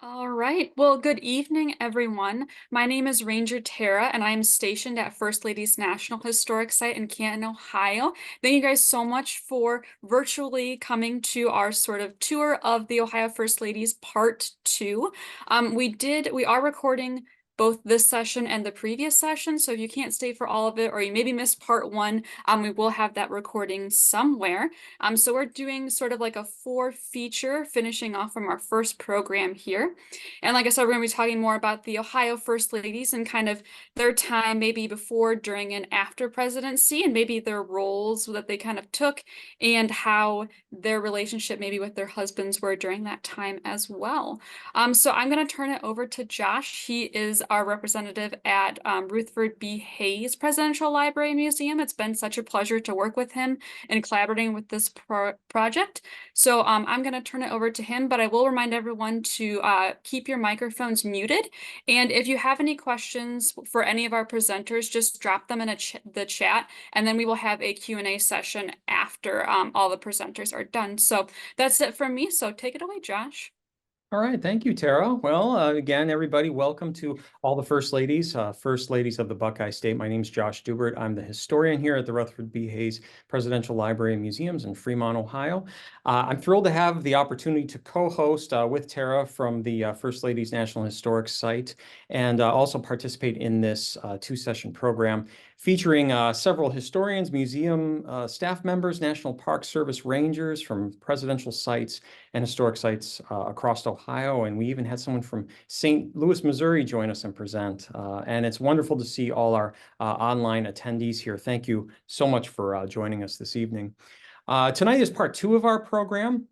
All right. Well, good evening, everyone. My name is Ranger Tara, and I am stationed at First Ladies National Historic Site in Canton, Ohio. Thank you guys so much for virtually coming to our sort of tour of the Ohio First Ladies Part 2. We are recording both this session and the previous session, so if you can't stay for all of it, or you maybe missed Part 1, we will have that recording somewhere. So we're doing sort of like a 4 feature, finishing off from our first program here. And like I said, we're going to be talking more about the Ohio First Ladies and kind of their time, maybe before, during, and after presidency, and maybe their roles that they kind of took, and how their relationship maybe with their husbands were during that time as well. So I'm going to turn it over to Josh. He is our representative at Rutherford B. Hayes Presidential Library Museum. It's been such a pleasure to work with him and collaborating with this project. So I'm going to turn it over to him, but I will remind everyone to keep your microphones muted. And if you have any questions for any of our presenters, just drop them in the chat, and then we will have a Q&A session after all the presenters are done. So that's it from me. So take it away, Josh. All right, thank you, Tara. Well, again, everybody, welcome to all the First Ladies of the Buckeye State. My name is Josh Dubert. I'm the historian here at the Rutherford B. Hayes Presidential Library and Museums in Fremont, Ohio. I'm thrilled to have the opportunity to co-host with Tara from the First Ladies National Historic Site and also participate in this 2-session program featuring several historians, museum staff members, National Park Service rangers from presidential sites and historic sites across Ohio. And we even had someone from St. Louis, Missouri join us and present. And it's wonderful to see all our online attendees here. Thank you so much for joining us this evening. Tonight is part 2 of our program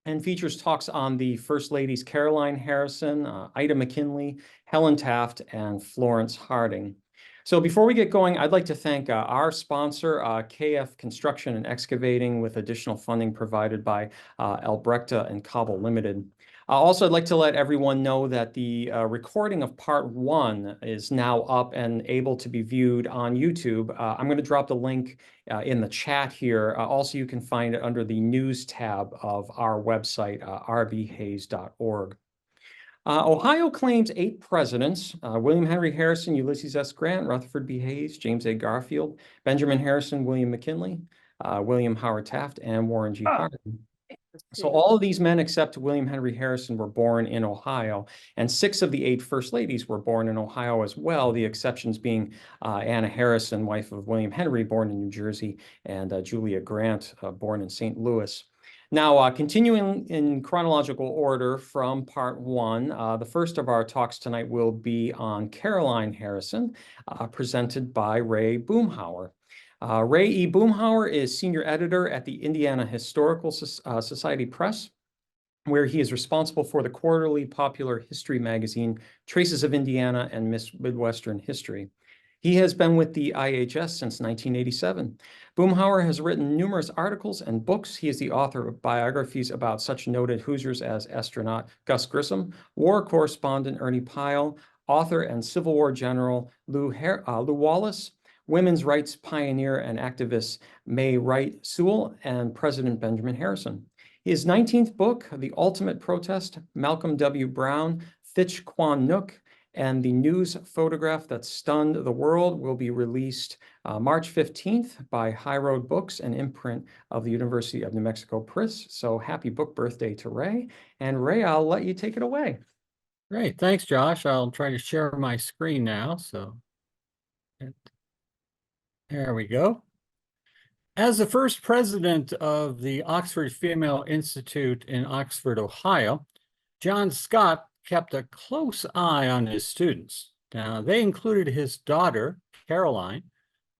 and features talks on the First Ladies Caroline Harrison, Ida McKinley, Helen Taft, and Florence Harding. So before we get going, I'd like to thank our sponsor, KF Construction and Excavating, with additional funding provided by Albrechta and Cobble Limited. Also, I'd like to let everyone know that the recording of part 1 is now up and able to be viewed on YouTube. I'm going to drop the link in the chat here. Also, you can find it under the news tab of our website, rbhays.org. Ohio claims 8 presidents: William Henry Harrison, Ulysses S. Grant, Rutherford B. Hayes, James A. Garfield, Benjamin Harrison, William McKinley, William Howard Taft, and Warren G. Harding. So all of these men except William Henry Harrison were born in Ohio, and 6 of the 8 First Ladies were born in Ohio as well, the exceptions being Anna Harrison, wife of William Henry, born in New Jersey, and Julia Grant, born in St. Louis. Now, continuing in chronological order from part 1, the first of our talks tonight will be on Caroline Harrison, presented by Ray Boomhauer. Ray E. Boomhauer is senior editor at the Indiana Historical Society Press, where he is responsible for the quarterly popular history magazine, Traces of Indiana and Midwestern History. He has been with the IHS since 1987. Boomhauer has written numerous articles and books. He is the author of biographies about such noted Hoosiers as astronaut Gus Grissom, war correspondent Ernie Pyle, author and Civil War general Lew Wallace, women's rights pioneer and activist May Wright Sewell, and President Benjamin Harrison. His 19th book, The Ultimate Protest, Malcolm W. Brown, Thich Quan Nook, and the news photograph that stunned the world, will be released March 15th by High Road Books, an imprint of the University of New Mexico Press. So happy book birthday to Ray. And Ray, I'll let you take it away. Great. Thanks, Josh. I'll try to share my screen now. So there we go. As the first president of the Oxford Female Institute in Oxford, Ohio, John Scott kept a close eye on his students. Now, they included his daughter, Caroline,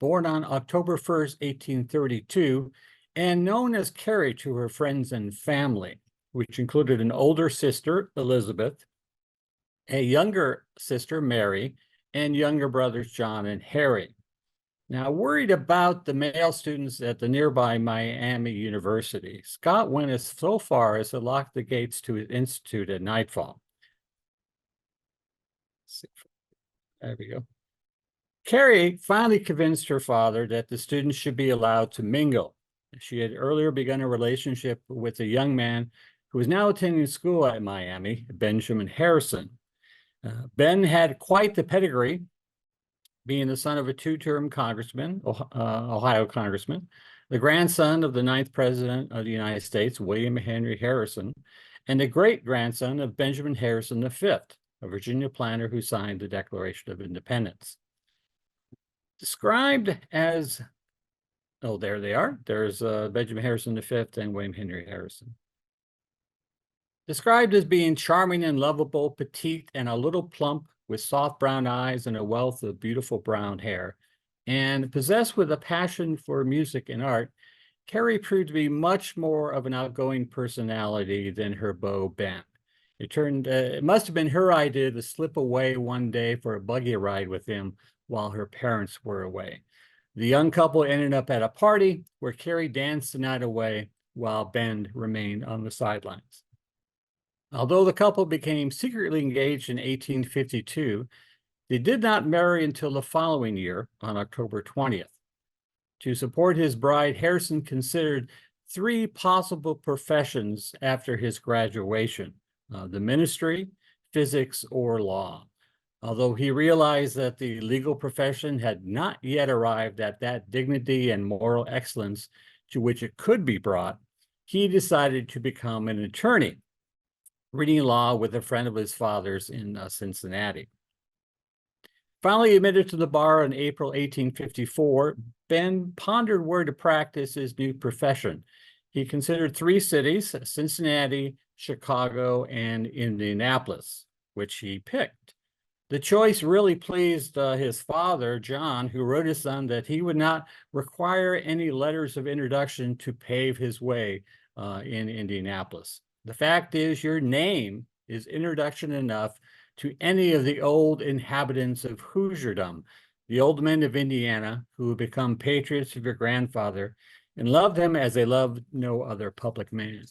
born on October 1st, 1832, and known as Carrie to her friends and family, which included an older sister, Elizabeth, a younger sister, Mary, and younger brothers, John and Harry. Now, worried about the male students at the nearby Miami University, Scott went so far as to lock the gates to his institute at nightfall. There we go. Carrie finally convinced her father that the students should be allowed to mingle. She had earlier begun a relationship with a young man who was now attending school at Miami, Benjamin Harrison. Ben had quite the pedigree, being the son of a two-term congressman, Ohio congressman, the grandson of the 9th president of the United States, William Henry Harrison, and the great-grandson of Benjamin Harrison V, a Virginia planter who signed the Declaration of Independence. Described as, oh, there they are. There's Benjamin Harrison V and William Henry Harrison. Described as being charming and lovable, petite, and a little plump, with soft brown eyes and a wealth of beautiful brown hair, and possessed with a passion for music and art, Carrie proved to be much more of an outgoing personality than her beau, Ben. It must have been her idea to slip away one day for a buggy ride with him while her parents were away. The young couple ended up at a party where Carrie danced the night away while Ben remained on the sidelines. Although the couple became secretly engaged in 1852, they did not marry until the following year on October 20th. To support his bride, Harrison considered 3 possible professions after his graduation: the ministry, physics, or law. Although he realized that the legal profession had not yet arrived at that dignity and moral excellence to which it could be brought, he decided to become an attorney, reading law with a friend of his father's in Cincinnati. Finally admitted to the bar in April 1854, Ben pondered where to practice his new profession. He considered 3 cities: Cincinnati, Chicago, and Indianapolis, which he picked. The choice really pleased his father, John, who wrote his son that he would not require any letters of introduction to pave his way in Indianapolis. The fact is, your name is introduction enough to any of the old inhabitants of Hoosierdom, the old men of Indiana who have become patriots of your grandfather and loved him as they loved no other public man.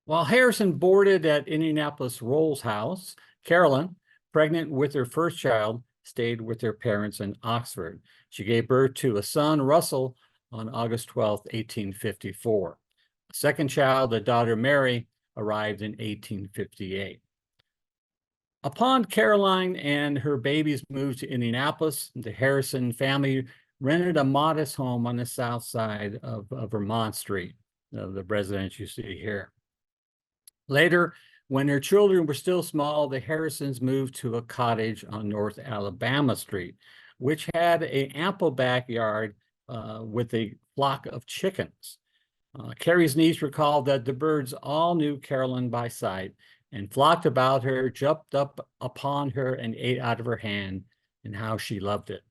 While Harrison boarded at Indianapolis Rolls House, Carolyn, pregnant with her first child, stayed with her parents in Oxford. She gave birth to a son, Russell, on August 12, 1854. A second child, a daughter, Mary, arrived in 1858. Upon Caroline and her baby's move to Indianapolis, the Harrison family rented a modest home on the south side of Vermont Street, the residence you see here. Later, when their children were still small, the Harrisons moved to a cottage on North Alabama Street, which had an ample backyard with a flock of chickens. Carrie's niece recalled that the birds all knew Carolyn by sight and flocked about her, jumped up upon her, and ate out of her hand, and how she loved it.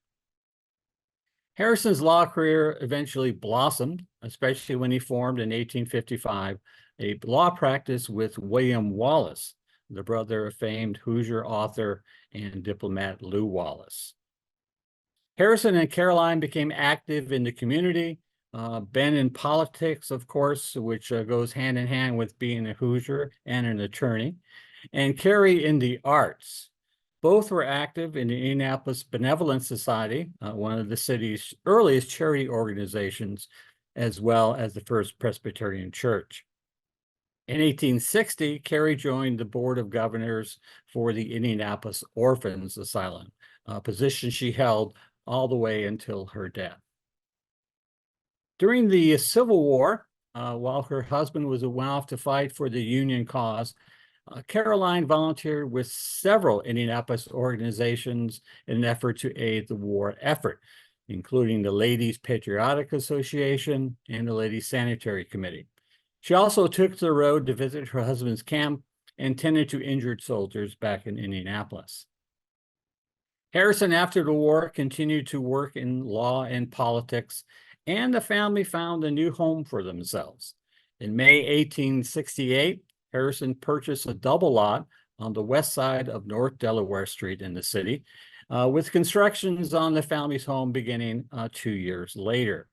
Harrison's law career eventually blossomed, especially when he formed in 1855 a law practice with William Wallace, the brother of famed Hoosier author and diplomat Lew Wallace. Harrison and Caroline became active in the community, Ben in politics, of course, which goes hand in hand with being a Hoosier and an attorney, and Carrie in the arts. Both were active in the Indianapolis Benevolent Society, one of the city's earliest charity organizations, as well as the First Presbyterian Church. In 1860, Carrie joined the Board of Governors for the Indianapolis Orphans Asylum, a position she held all the way until her death. During the Civil War, while her husband went off to fight for the Union cause, Caroline volunteered with several Indianapolis organizations in an effort to aid the war effort, including the Ladies Patriotic Association and the Ladies Sanitary Committee. She also took to the road to visit her husband's camp and tended to injured soldiers back in Indianapolis. Harrison, after the war, continued to work in law and politics, and the family found a new home for themselves. In May 1868, Harrison purchased a double lot on the west side of North Delaware Street in the city, with constructions on the family's home beginning 2 years later.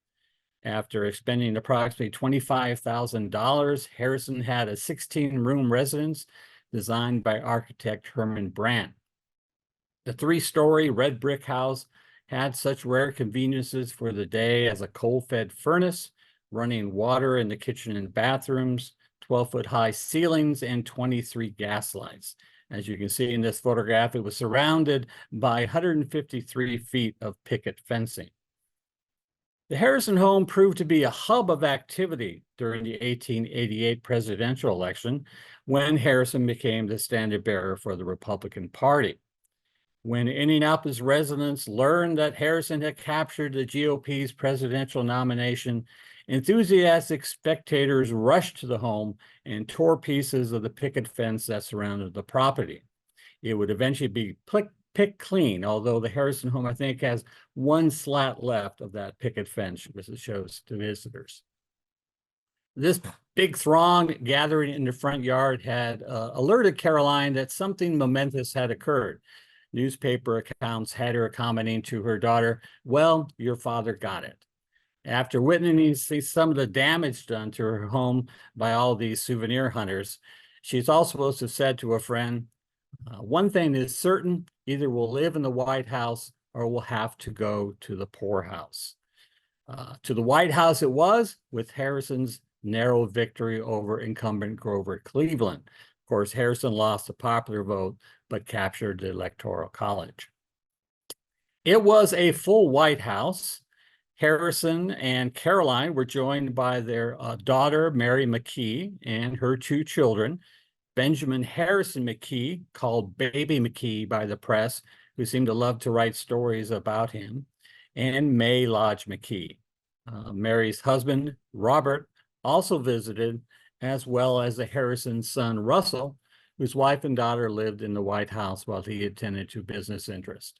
After expending approximately $25,000, Harrison had a 16-room residence designed by architect Herman Brandt. The 3-story red brick house had such rare conveniences for the day as a coal-fed furnace, running water in the kitchen and bathrooms, 12-foot high ceilings, and 23 gas lights. As you can see in this photograph, it was surrounded by 153 feet of picket fencing. The Harrison home proved to be a hub of activity during the 1888 presidential election, when Harrison became the standard bearer for the Republican Party. When Indianapolis residents learned that Harrison had captured the GOP's presidential nomination, enthusiastic spectators rushed to the home and tore pieces of the picket fence that surrounded the property. It would eventually be picked clean, although the Harrison home, I think, has one slat left of that picket fence, which it shows to visitors. This big throng gathering in the front yard had alerted Caroline that something momentous had occurred. Newspaper accounts had her commenting to her daughter, "Well, your father got it." After witnessing some of the damage done to her home by all these souvenir hunters, she's also supposed to have said to a friend, "One thing is certain, either we'll live in the White House or we'll have to go to the poorhouse." To the White House it was, with Harrison's narrow victory over incumbent Grover Cleveland. Of course, Harrison lost the popular vote, but captured the Electoral College. It was a full White House. Harrison and Caroline were joined by their daughter, Mary McKee, and her two children, Benjamin Harrison McKee, called Baby McKee by the press, who seemed to love to write stories about him, and May Lodge McKee. Mary's husband, Robert, also visited, as well as the Harrison's son, Russell, whose wife and daughter lived in the White House while he attended to business interests.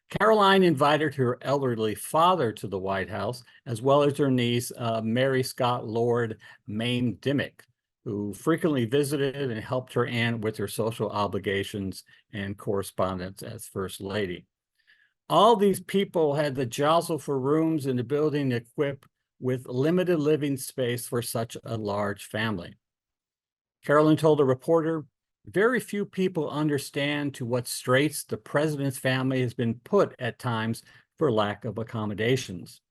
Caroline invited her elderly father to the White House, as well as her niece, Mary Scott Lord Mayne Dimmick, who frequently visited and helped her aunt with her social obligations and correspondence as First Lady. All these people had to jostle for rooms in the building equipped with limited living space for such a large family. Caroline told a reporter, "Very few people understand to what straits the president's family has been put at times for lack of accommodations.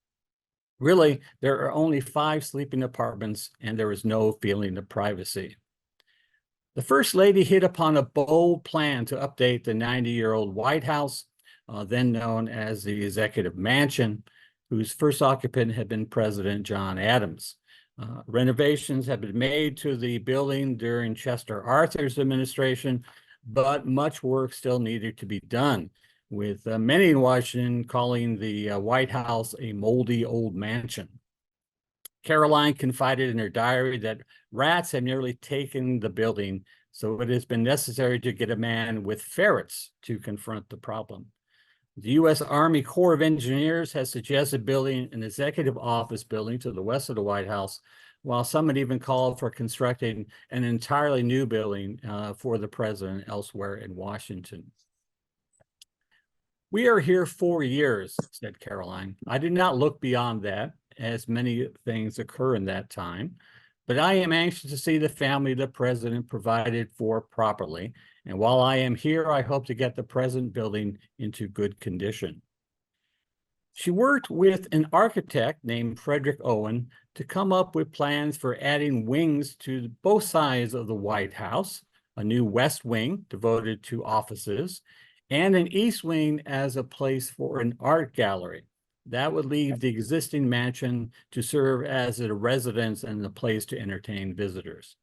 Really, there are only 5 sleeping apartments and there is no feeling of privacy." The First Lady hit upon a bold plan to update the 90-year-old White House, then known as the Executive Mansion, whose first occupant had been President John Adams. Renovations had been made to the building during Chester Arthur's administration, but much work still needed to be done, with many in Washington calling the White House a moldy old mansion. Caroline confided in her diary that rats have nearly taken the building, so it has been necessary to get a man with ferrets to confront the problem. The U.S. Army Corps of Engineers has suggested building an executive office building to the west of the White House, while some had even called for constructing an entirely new building for the president elsewhere in Washington. "We are here 4 years," said Caroline. "I did not look beyond that, as many things occur in that time, but I am anxious to see the family the president provided for properly. And while I am here, I hope to get the present building into good condition." She worked with an architect named Frederick Owen to come up with plans for adding wings to both sides of the White House, a new west wing devoted to offices, and an east wing as a place for an art gallery. That would leave the existing mansion to serve as a residence and a place to entertain visitors.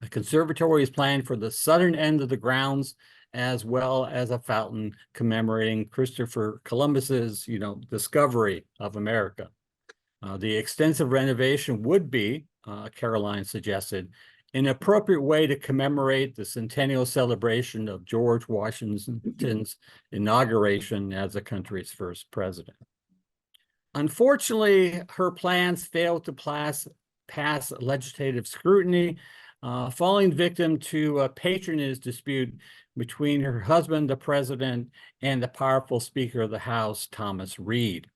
A conservatory is planned for the southern end of the grounds, as well as a fountain commemorating Christopher Columbus's, discovery of America. The extensive renovation would be, Caroline suggested, an appropriate way to commemorate the centennial celebration of George Washington's inauguration as the country's first president. Unfortunately, her plans failed to pass legislative scrutiny, falling victim to a patronage dispute between her husband, the president, and the powerful Speaker of the House, Thomas Reed.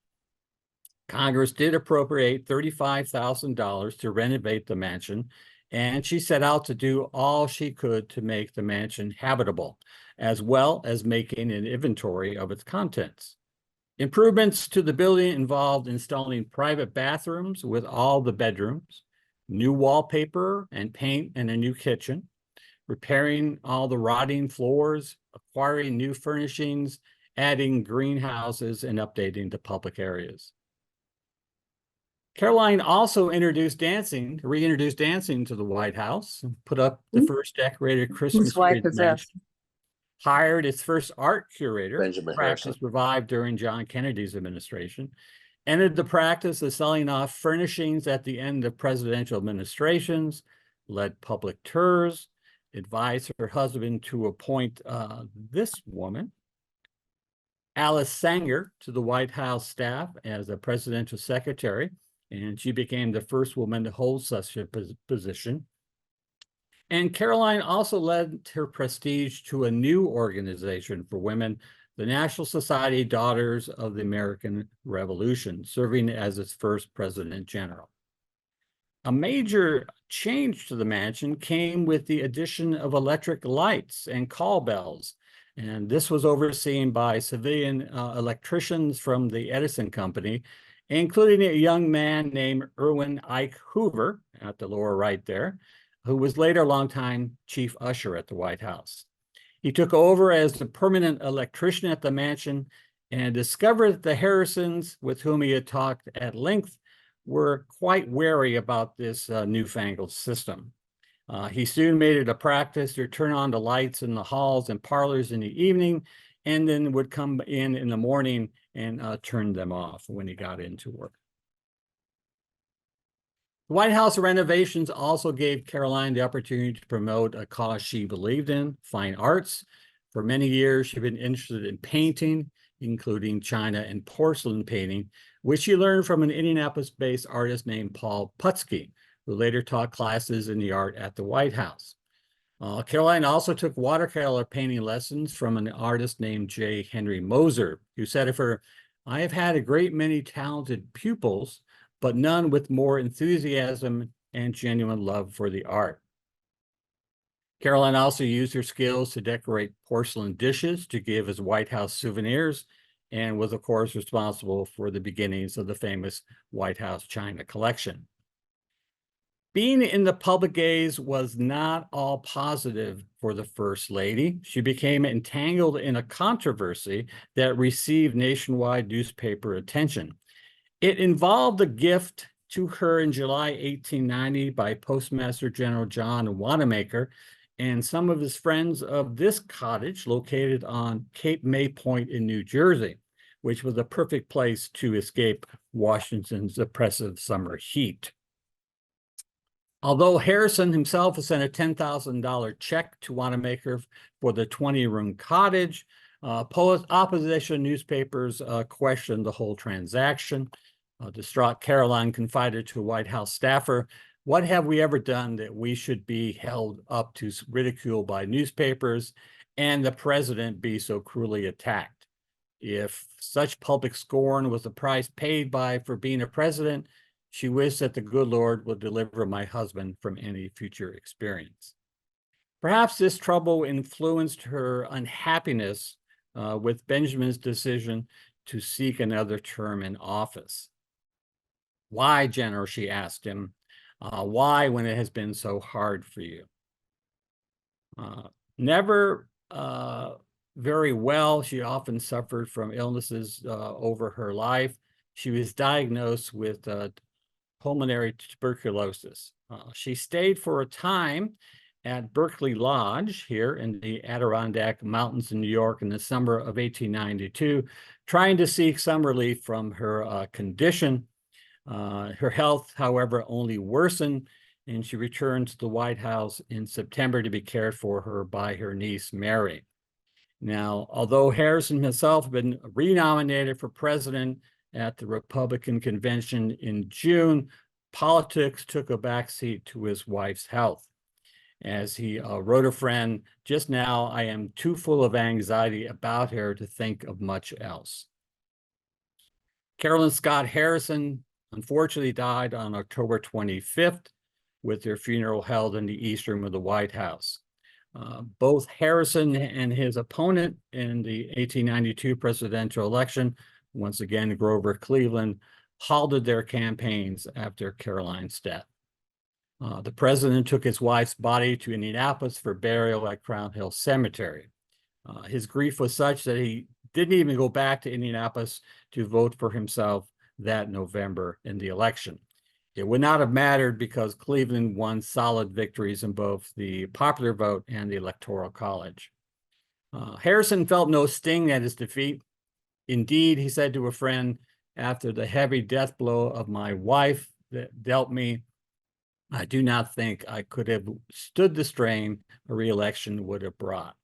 Congress did appropriate $35,000 to renovate the mansion, and she set out to do all she could to make the mansion habitable, as well as making an inventory of its contents. Improvements to the building involved installing private bathrooms with all the bedrooms, new wallpaper and paint, and a new kitchen, repairing all the rotting floors, acquiring new furnishings, adding greenhouses, and updating the public areas. Caroline also reintroduced dancing to the White House, put up the first decorated Christmas Whose wife tree, is this? hired its first art curator, Benjamin practice Harrison. revived during John Kennedy's administration, entered the practice of selling off furnishings at the end of presidential administrations, led public tours, advised her husband to appoint this woman, Alice Sanger, to the White House staff as a presidential secretary, and she became the first woman to hold such a position. And Caroline also led her prestige to a new organization for women, the National Society Daughters of the American Revolution, serving as its first president general. A major change to the mansion came with the addition of electric lights and call bells, and this was overseen by civilian electricians from the Edison Company, including a young man named Irwin Ike Hoover, at the lower right there, who was later longtime chief usher at the White House. He took over as the permanent electrician at the mansion and discovered that the Harrisons, with whom he had talked at length, were quite wary about this newfangled system. He soon made it a practice to turn on the lights in the halls and parlors in the evening, and then would come in the morning and turn them off when he got into work. The White House renovations also gave Caroline the opportunity to promote a cause she believed in, fine arts. For many years, she'd been interested in painting, including china and porcelain painting, which she learned from an Indianapolis-based artist named Paul Putsky, who later taught classes in the art at the White House. Caroline also took watercolor painting lessons from an artist named J. Henry Moser, who said of her, "I have had a great many talented pupils, but none with more enthusiasm and genuine love for the art." Caroline also used her skills to decorate porcelain dishes to give as White House souvenirs, and was, of course, responsible for the beginnings of the famous White House China collection. Being in the public gaze was not all positive for the First Lady. She became entangled in a controversy that received nationwide newspaper attention. It involved a gift to her in July 1890 by Postmaster General John Wanamaker and some of his friends of this cottage located on Cape May Point in New Jersey, which was a perfect place to escape Washington's oppressive summer heat. Although Harrison himself sent a $10,000 check to Wanamaker for the 20-room cottage, opposition newspapers questioned the whole transaction. Distraught Caroline confided to a White House staffer, "What have we ever done that we should be held up to ridicule by newspapers and the president be so cruelly attacked? If such public scorn was the price paid for being a president, she wished that the good Lord would deliver my husband from any future experience." Perhaps this trouble influenced her unhappiness with Benjamin's decision to seek another term in office. "Why, General?" she asked him. "Why, when it has been so hard for you?" Never very well, she often suffered from illnesses over her life. She was diagnosed with pulmonary tuberculosis. She stayed for a time at Berkeley Lodge here in the Adirondack Mountains in New York in the summer of 1892, trying to seek some relief from her condition. Her health, however, only worsened, and she returned to the White House in September to be cared for her by her niece, Mary. Now, although Harrison himself had been renominated for president at the Republican convention in June, politics took a backseat to his wife's health. As he wrote a friend, "Just now I am too full of anxiety about her to think of much else." Carolyn Scott Harrison unfortunately died on October 25th, with their funeral held in the East Room of the White House. Both Harrison and his opponent in the 1892 presidential election, once again Grover Cleveland, halted their campaigns after Caroline's death. The president took his wife's body to Indianapolis for burial at Crown Hill Cemetery. His grief was such that he didn't even go back to Indianapolis to vote for himself that November in the election. It would not have mattered because Cleveland won solid victories in both the popular vote and the Electoral College. Harrison felt no sting at his defeat. Indeed, he said to a friend, after the heavy death blow of my wife that dealt me, I do not think I could have stood the strain a re-election would have brought.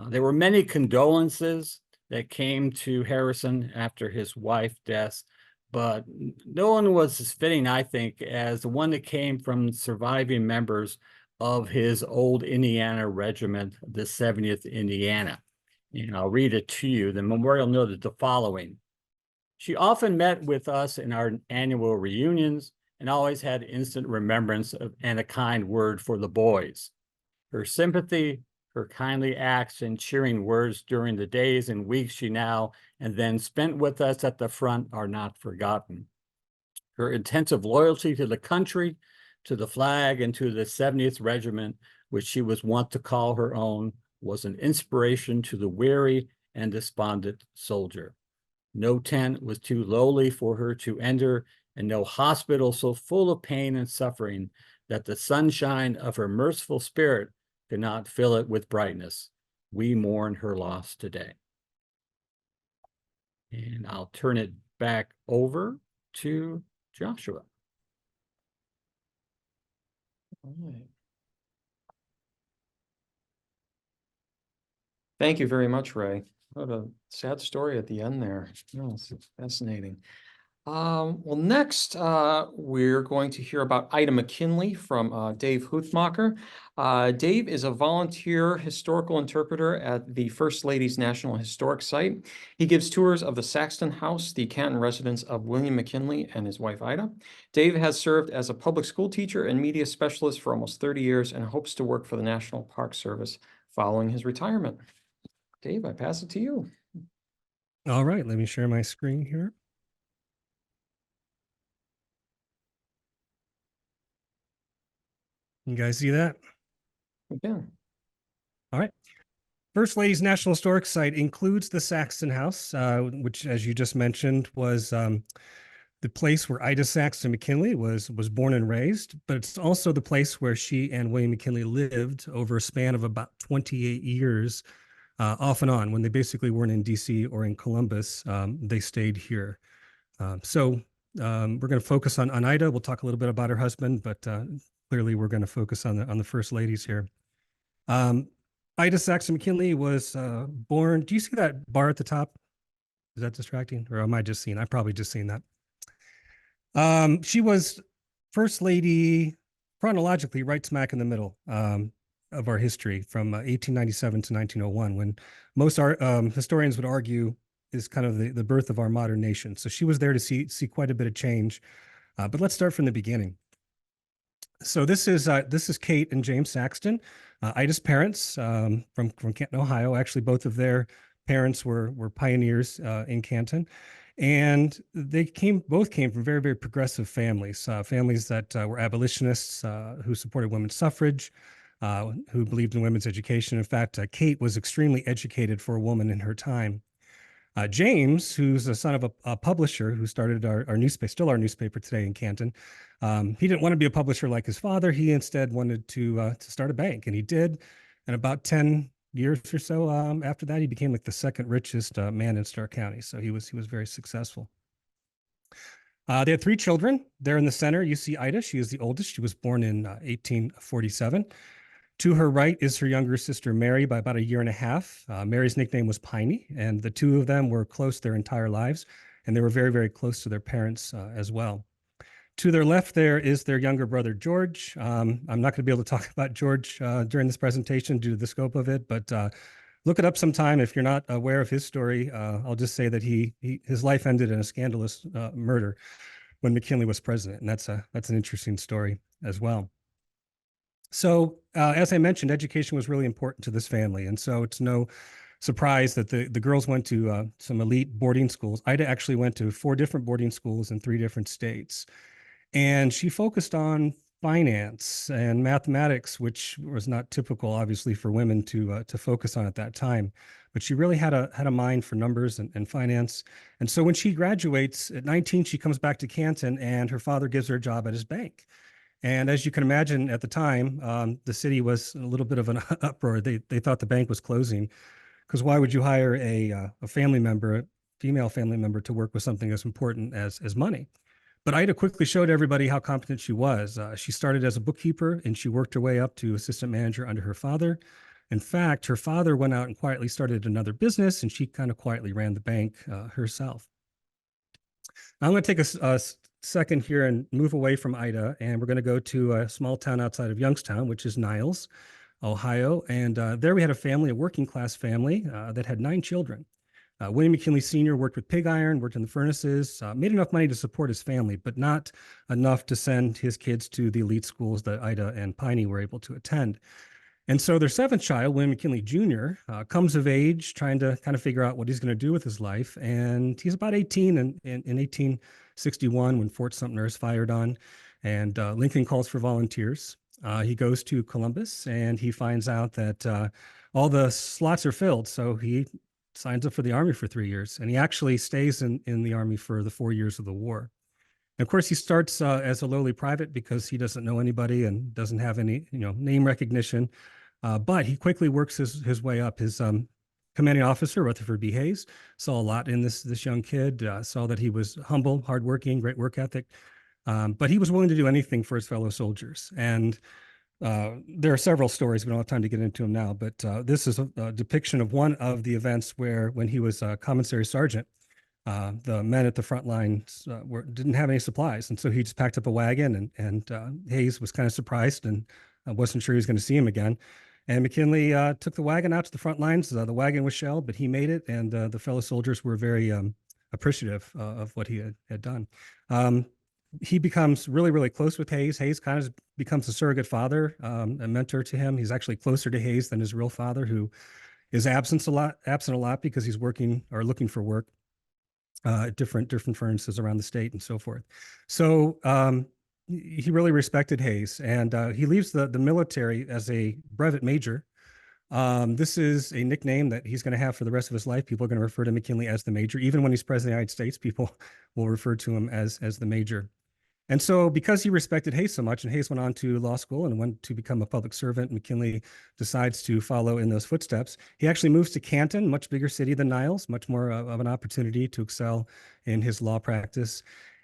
There were many condolences that came to Harrison after his wife's death, but no one was as fitting, I think, as the one that came from surviving members of his old Indiana regiment, the 70th Indiana. And I'll read it to you. The memorial noted the following. She often met with us in our annual reunions and always had instant remembrance of and a kind word for the boys. Her sympathy, her kindly acts and cheering words during the days and weeks she now and then spent with us at the front are not forgotten. Her intensive loyalty to the country, to the flag, and to the 70th Regiment, which she was wont to call her own, was an inspiration to the weary and despondent soldier. No tent was too lowly for her to enter, and no hospital so full of pain and suffering that the sunshine of her merciful spirit could not fill it with brightness. We mourn her loss today. And I'll turn it back over to Joshua. All right. Thank you very much, Ray. What a sad story at the end there. Oh, it's fascinating. Well, next, we're going to hear about Ida McKinley from Dave Huthmacher. Dave is a volunteer historical interpreter at the First Lady's National Historic Site. He gives tours of the Saxton House, the Canton residence of William McKinley and his wife, Ida. Dave has served as a public school teacher and media specialist for almost 30 years and hopes to work for the National Park Service following his retirement. Dave, I pass it to you. All right, let me share my screen here. You guys see that? Yeah. All right. First Lady's National Historic Site includes the Saxton House, which, as you just mentioned, was the place where Ida Saxton McKinley was born and raised, but it's also the place where she and William McKinley lived over a span of about 28 years, off and on. When they basically weren't in DC or in Columbus, they stayed here. So we're going to focus on Ida. We'll talk a little bit about her husband, but clearly we're going to focus on the first ladies here. Ida Saxton McKinley was born. Do you see that bar at the top? Is that distracting, or am I just seeing? I've probably just seen that. She was first lady chronologically right smack in the middle of our history from 1897 to 1901, when most historians would argue is kind of the birth of our modern nation. So she was there to see quite a bit of change. But let's start from the beginning. So this is Kate and James Saxton, Ida's parents from Canton, Ohio. Actually, both of their parents were pioneers in Canton, and they both came from very, very progressive families, families that were abolitionists, who supported women's suffrage, who believed in women's education. In fact, Kate was extremely educated for a woman in her time. James, who's the son of a publisher who started our newspaper, still our newspaper today in Canton, he didn't want to be a publisher like his father. He instead wanted to start a bank, and he did. And about 10 years or so after that, he became like the second richest man in Stark County. So he was very successful. They had 3 children. There in the center, you see Ida. She is the oldest. She was born in 1847. To her right is her younger sister, Mary, by about a year and a half. Mary's nickname was Piney, and the two of them were close their entire lives, and they were very, very close to their parents as well. To their left there is their younger brother, George. I'm not going to be able to talk about George during this presentation due to the scope of it, but look it up sometime if you're not aware of his story. I'll just say that his life ended in a scandalous murder when McKinley was president, and that's an interesting story as well. So as I mentioned, education was really important to this family. And so it's no surprise that the girls went to some elite boarding schools. Ida actually went to 4 different boarding schools in 3 different states. And she focused on finance and mathematics, which was not typical, obviously, for women to focus on at that time. But she really had a mind for numbers and finance. And so when she graduates at 19, she comes back to Canton, and her father gives her a job at his bank. And as you can imagine, at the time, the city was a little bit of an uproar. They thought the bank was closing, because why would you hire a family member, a female family member, to work with something as important as money? But Ida quickly showed everybody how competent she was. She started as a bookkeeper, and she worked her way up to assistant manager under her father. In fact, her father went out and quietly started another business, and she kind of quietly ran the bank herself. Now I'm going to take a second here and move away from Ida, and we're going to go to a small town outside of Youngstown, which is Niles, Ohio. And there we had a family, a working class family that had 9 children. William McKinley Sr. worked with pig iron, worked in the furnaces, made enough money to support his family, but not enough to send his kids to the elite schools that Ida and Piney were able to attend. And so their 7th child, William McKinley Jr., comes of age, trying to kind of figure out what he's going to do with his life. And he's about 18 in 1861 when Fort Sumter is fired on, and Lincoln calls for volunteers. He goes to Columbus, and he finds out that all the slots are filled. So he signs up for the Army for 3 years, and he actually stays in the Army for the 4 years of the war. And of course, he starts as a lowly private because he doesn't know anybody and doesn't have any name recognition. But he quickly works his way up. His commanding officer, Rutherford B. Hayes, saw a lot in this young kid, saw that he was humble, hardworking, great work ethic, but he was willing to do anything for his fellow soldiers. And there are several stories. We don't have time to get into them now, but this is a depiction of one of the events where, when he was a commissary sergeant, the men at the front lines didn't have any supplies. And so he just packed up a wagon, and Hayes was kind of surprised and wasn't sure he was going to see him again. And McKinley took the wagon out to the front lines. The wagon was shelled, but he made it, and the fellow soldiers were very appreciative of what he had done. He becomes really, really close with Hayes. Hayes kind of becomes a surrogate father, a mentor to him. He's actually closer to Hayes than his real father, who is absent a lot because he's working or looking for work at different furnaces around the state and so forth. So he really respected Hayes, and he leaves the military as a brevet major. This is a nickname that he's going to have for the rest of his life. People are going to refer to McKinley as the Major. Even when he's president of the United States, people will refer to him as the Major. And so because he respected Hayes so much, and Hayes went on to law school and went to become a public servant, McKinley decides to follow in those footsteps. He actually moves to Canton, much bigger city than Niles, much more of an opportunity to excel in his law practice.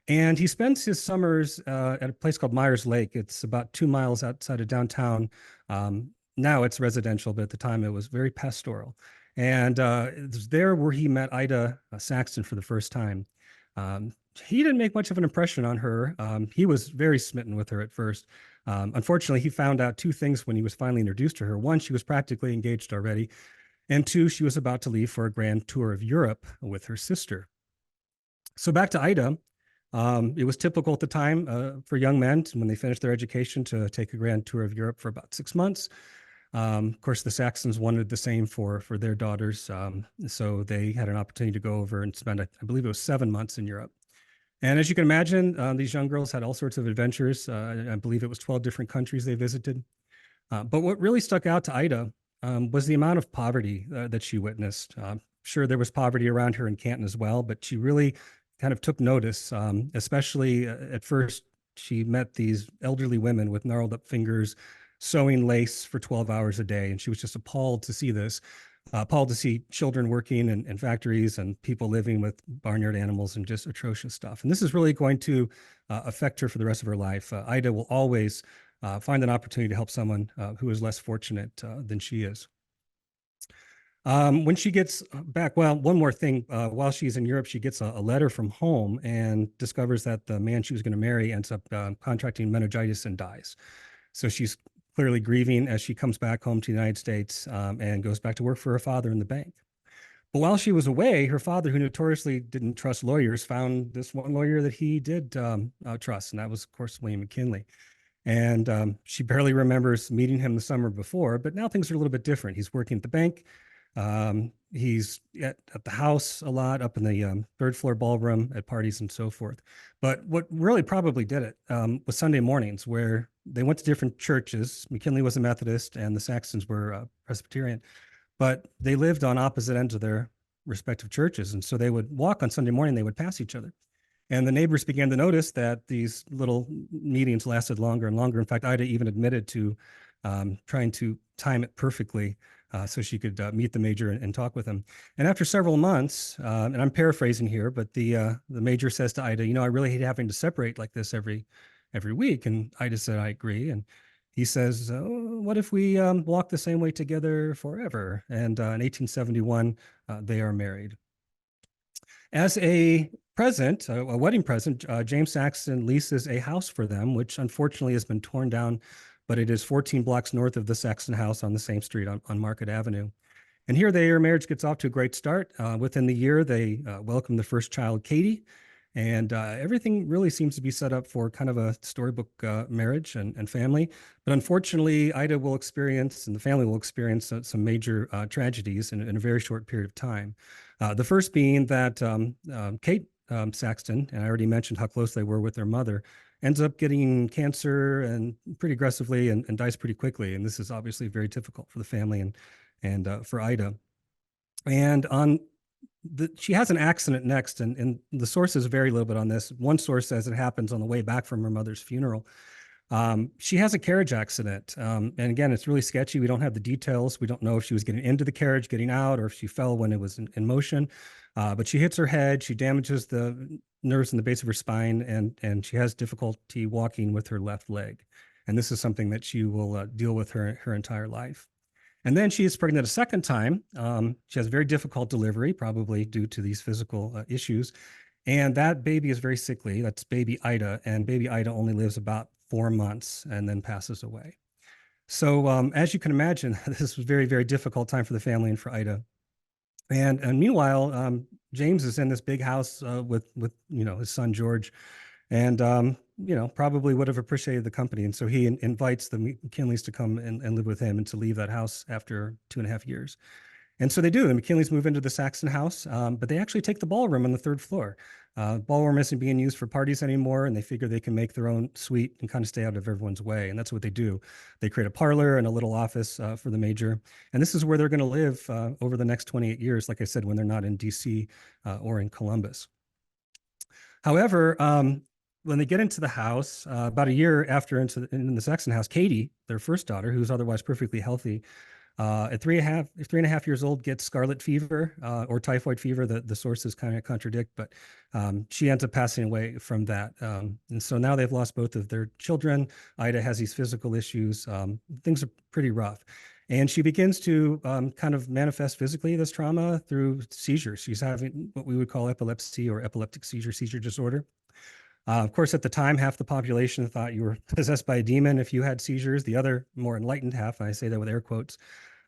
And he spends his summers at a place called Myers Lake. It's about 2 miles outside of downtown. Now it's residential, but at the time it was very pastoral. And it was there where he met Ida Saxton for the first time. He didn't make much of an impression on her. He was very smitten with her at first. Unfortunately, he found out 2 things when he was finally introduced to her. 1, she was practically engaged already. And 2, she was about to leave for a grand tour of Europe with her sister. So back to Ida. It was typical at the time for young men, when they finished their education, to take a grand tour of Europe for about 6 months. Of course, the Saxons wanted the same for their daughters. So they had an opportunity to go over and spend, I believe it was 7 months in Europe. And as you can imagine, these young girls had all sorts of adventures. I believe it was 12 different countries they visited. But what really stuck out to Ida was the amount of poverty that she witnessed. Sure, there was poverty around her in Canton as well, but she really kind of took notice, especially at first. She met these elderly women with gnarled up fingers, sewing lace for 12 hours a day. And she was just appalled to see this, appalled to see children working in factories and people living with barnyard animals and just atrocious stuff. And this is really going to affect her for the rest of her life. Ida will always find an opportunity to help someone who is less fortunate than she is. When she gets back, well, one more thing, while she's in Europe, she gets a letter from home and discovers that the man she was going to marry ends up contracting meningitis and dies. So she's clearly grieving as she comes back home to the United States and goes back to work for her father in the bank. But while she was away, her father, who notoriously didn't trust lawyers, found this one lawyer that he did trust, and that was, of course, William McKinley. And she barely remembers meeting him the summer before, but now things are a little bit different. He's working at the bank. He's at the house a lot, up in the third floor ballroom at parties and so forth. But what really probably did it was Sunday mornings, where they went to different churches. McKinley was a Methodist and the Saxtons were Presbyterian, but they lived on opposite ends of their respective churches. And so they would walk on Sunday morning, they would pass each other. And the neighbors began to notice that these little meetings lasted longer and longer. In fact, Ida even admitted to trying to time it perfectly so she could meet the major and talk with him. And after several months, and I'm paraphrasing here, but the major says to Ida, I really hate having to separate like this every week. And Ida said, I agree. And he says, what if we walk the same way together forever? And in 1871, they are married. As a present, a wedding present, James Saxton leases a house for them, which unfortunately has been torn down, but it is 14 blocks north of the Saxton house on the same street on Market Avenue. And here their marriage gets off to a great start. Within the year, they welcome the first child, Katie, and everything really seems to be set up for kind of a storybook marriage and family. But unfortunately, Ida will experience, and the family will experience some major tragedies in a very short period of time. The first being that Kate Saxton, and I already mentioned how close they were with their mother, ends up getting cancer and pretty aggressively and dies pretty quickly. And this is obviously very difficult for the family and for Ida. And she has an accident next, and the sources vary a little bit on this. One source says it happens on the way back from her mother's funeral. She has a carriage accident. And again, it's really sketchy. We don't have the details. We don't know if she was getting into the carriage, getting out, or if she fell when it was in motion. But she hits her head, she damages the nerves in the base of her spine, and she has difficulty walking with her left leg. And this is something that she will deal with her entire life. And then she is pregnant a second time. She has a very difficult delivery, probably due to these physical issues. And that baby is very sickly. That's baby Ida. And baby Ida only lives about 4 months and then passes away. So as you can imagine, this was a very, very difficult time for the family and for Ida. And meanwhile, James is in this big house with his son George, and probably would have appreciated the company. And so he invites the McKinleys to come and live with him and to leave that house after 2.5 years. And so they do. The McKinleys move into the Saxton house, but they actually take the ballroom on the third floor. Ballroom isn't being used for parties anymore, and they figure they can make their own suite and kind of stay out of everyone's way. And that's what they do. They create a parlor and a little office for the major. And this is where they're going to live over the next 28 years, like I said, when they're not in DC or in Columbus. However, when they get into the house, about a year after in the Saxton house, Katie, their first daughter, who's otherwise perfectly healthy, at 3.5 years old, gets scarlet fever or typhoid fever. The sources kind of contradict, but she ends up passing away from that. And so now they've lost both of their children. Ida has these physical issues. Things are pretty rough. And she begins to kind of manifest physically this trauma through seizures. She's having what we would call epilepsy or epileptic seizure disorder. Of course, at the time, half the population thought you were possessed by a demon if you had seizures. The other more enlightened half, and I say that with air quotes,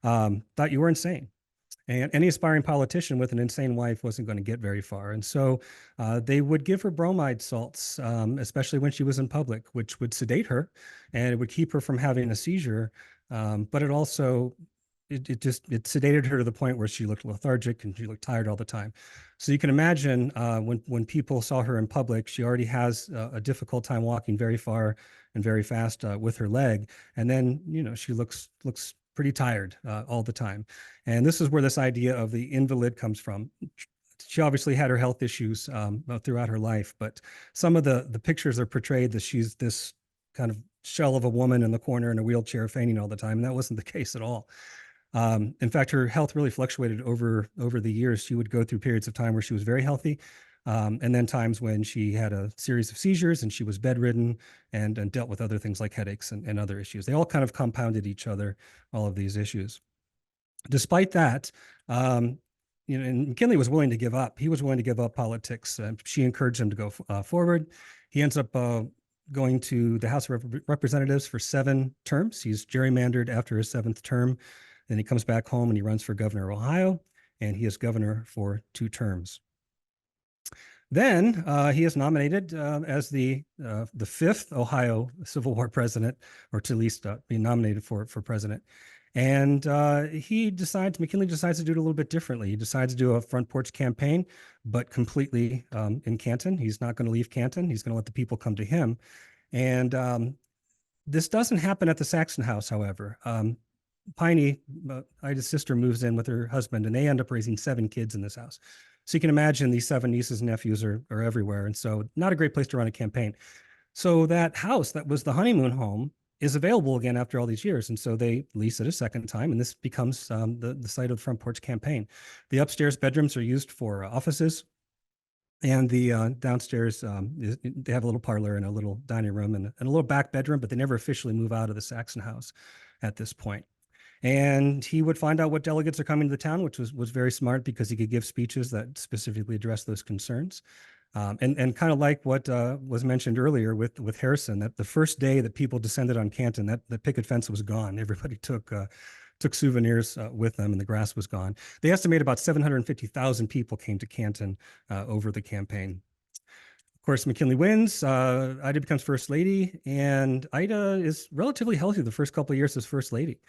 thought you were insane. And any aspiring politician with an insane wife wasn't going to get very far. And so they would give her bromide salts, especially when she was in public, which would sedate her and it would keep her from having a seizure. But it also, it sedated her to the point where she looked lethargic and she looked tired all the time. So you can imagine when people saw her in public, she already has a difficult time walking very far and very fast with her leg. And then, she looks pretty tired all the time. And this is where this idea of the invalid comes from. She obviously had her health issues throughout her life, but some of the pictures are portrayed that she's this kind of shell of a woman in the corner in a wheelchair fainting all the time. And that wasn't the case at all. In fact, her health really fluctuated over the years. She would go through periods of time where she was very healthy, and then times when she had a series of seizures and she was bedridden and dealt with other things like headaches and other issues. They all kind of compounded each other, all of these issues. Despite that, and McKinley was willing to give up. He was willing to give up politics. She encouraged him to go forward. He ends up going to the House of Representatives for 7 terms. He's gerrymandered after his 7th term. Then he comes back home and he runs for governor of Ohio, and he is governor for 2 terms. Then he is nominated as the 5th Ohio Civil War president, or to at least be nominated for president. And McKinley decides to do it a little bit differently. He decides to do a front porch campaign, but completely in Canton. He's not going to leave Canton. He's going to let the people come to him. And this doesn't happen at the Saxon house, however. Piney, Ida's sister, moves in with her husband, and they end up raising 7 kids in this house. So you can imagine these 7 nieces and nephews are everywhere. And so not a great place to run a campaign. So that house that was the honeymoon home is available again after all these years. And so they lease it a second time, and this becomes the site of the front porch campaign. The upstairs bedrooms are used for offices, and the downstairs, they have a little parlor and a little dining room and a little back bedroom, but they never officially move out of the Saxon house at this point. And he would find out what delegates are coming to the town, which was very smart because he could give speeches that specifically address those concerns. And kind of like what was mentioned earlier with Harrison, that the first day that people descended on Canton, that the picket fence was gone. Everybody took souvenirs with them, and the grass was gone. They estimate about 750,000 people came to Canton over the campaign. Of course, McKinley wins. Ida becomes first lady, and Ida is relatively healthy the first couple of years as first lady.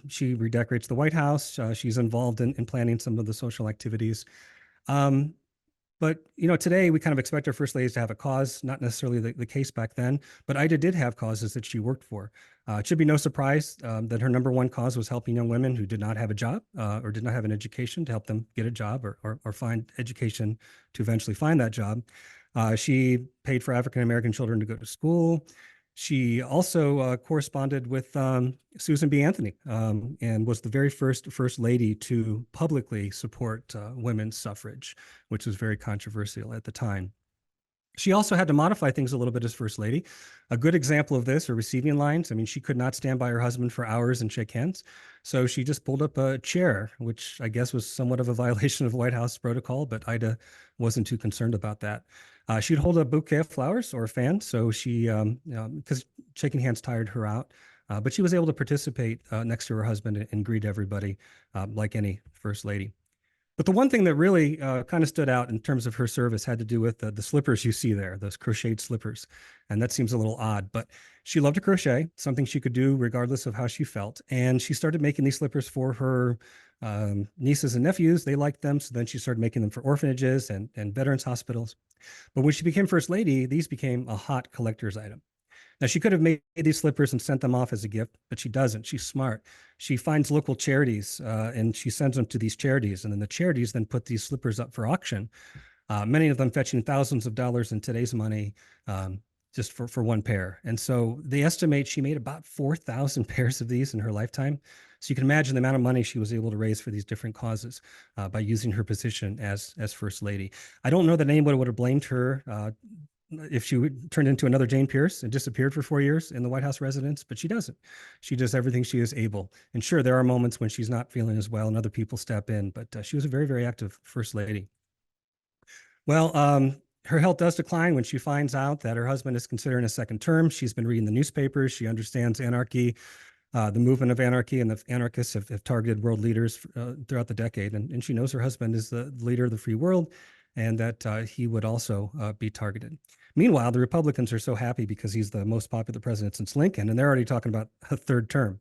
She redecorates the White House. She's involved in planning some of the social activities. But, today we kind of expect our first ladies to have a cause, not necessarily the case back then, but Ida did have causes that she worked for. It should be no surprise that her number one cause was helping young women who did not have a job or did not have an education to help them get a job or find education to eventually find that job. She paid for African-American children to go to school. She also corresponded with Susan B. Anthony and was the very first lady to publicly support women's suffrage, which was very controversial at the time. She also had to modify things a little bit as first lady. A good example of this are receiving lines. I mean, she could not stand by her husband for hours and shake hands. So she just pulled up a chair, which I guess was somewhat of a violation of White House protocol, but Ida wasn't too concerned about that. She'd hold a bouquet of flowers or a fan. So she, because shaking hands tired her out, but she was able to participate next to her husband and greet everybody like any first lady. But the one thing that really kind of stood out in terms of her service had to do with the slippers you see there, those crocheted slippers. And that seems a little odd, but she loved to crochet, something she could do regardless of how she felt. And she started making these slippers for her nieces and nephews. They liked them. So then she started making them for orphanages and veterans hospitals. But when she became first lady, these became a hot collector's item. Now, she could have made these slippers and sent them off as a gift, but she doesn't. She's smart. She finds local charities and she sends them to these charities. And then the charities then put these slippers up for auction, many of them fetching thousands of dollars in today's money just for one pair. And so they estimate she made about 4,000 pairs of these in her lifetime. So you can imagine the amount of money she was able to raise for these different causes by using her position as first lady. I don't know that anyone would have blamed her if she turned into another Jane Pierce and disappeared for 4 years in the White House residence, but she doesn't. She does everything she is able. And sure, there are moments when she's not feeling as well and other people step in, but she was a very, very active first lady. Well, her health does decline when she finds out that her husband is considering a second term. She's been reading the newspapers. She understands anarchy. The movement of anarchy and the anarchists have targeted world leaders throughout the decade. And she knows her husband is the leader of the free world and that he would also be targeted. Meanwhile, the Republicans are so happy because he's the most popular president since Lincoln, and they're already talking about a third term.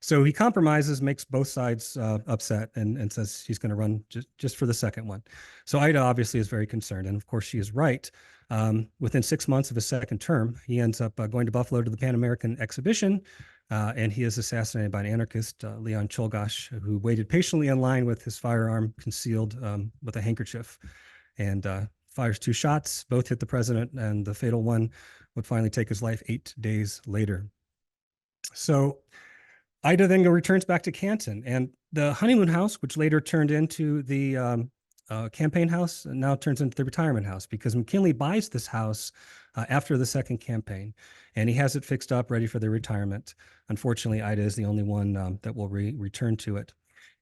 So he compromises, makes both sides upset, and says he's going to run just for the second one. So Ida obviously is very concerned, and of course she is right. Within 6 months of his second term, he ends up going to Buffalo to the Pan American Exhibition, and he is assassinated by an anarchist, Leon Czolgosz, who waited patiently in line with his firearm concealed with a handkerchief, and fires 2 shots. Both hit the president, and the fatal one would finally take his life 8 days later. So Ida then returns back to Canton, and the honeymoon house, which later turned into the campaign house, now turns into the retirement house because McKinley buys this house after the second campaign, and he has it fixed up, ready for their retirement. Unfortunately, Ida is the only one that will return to it.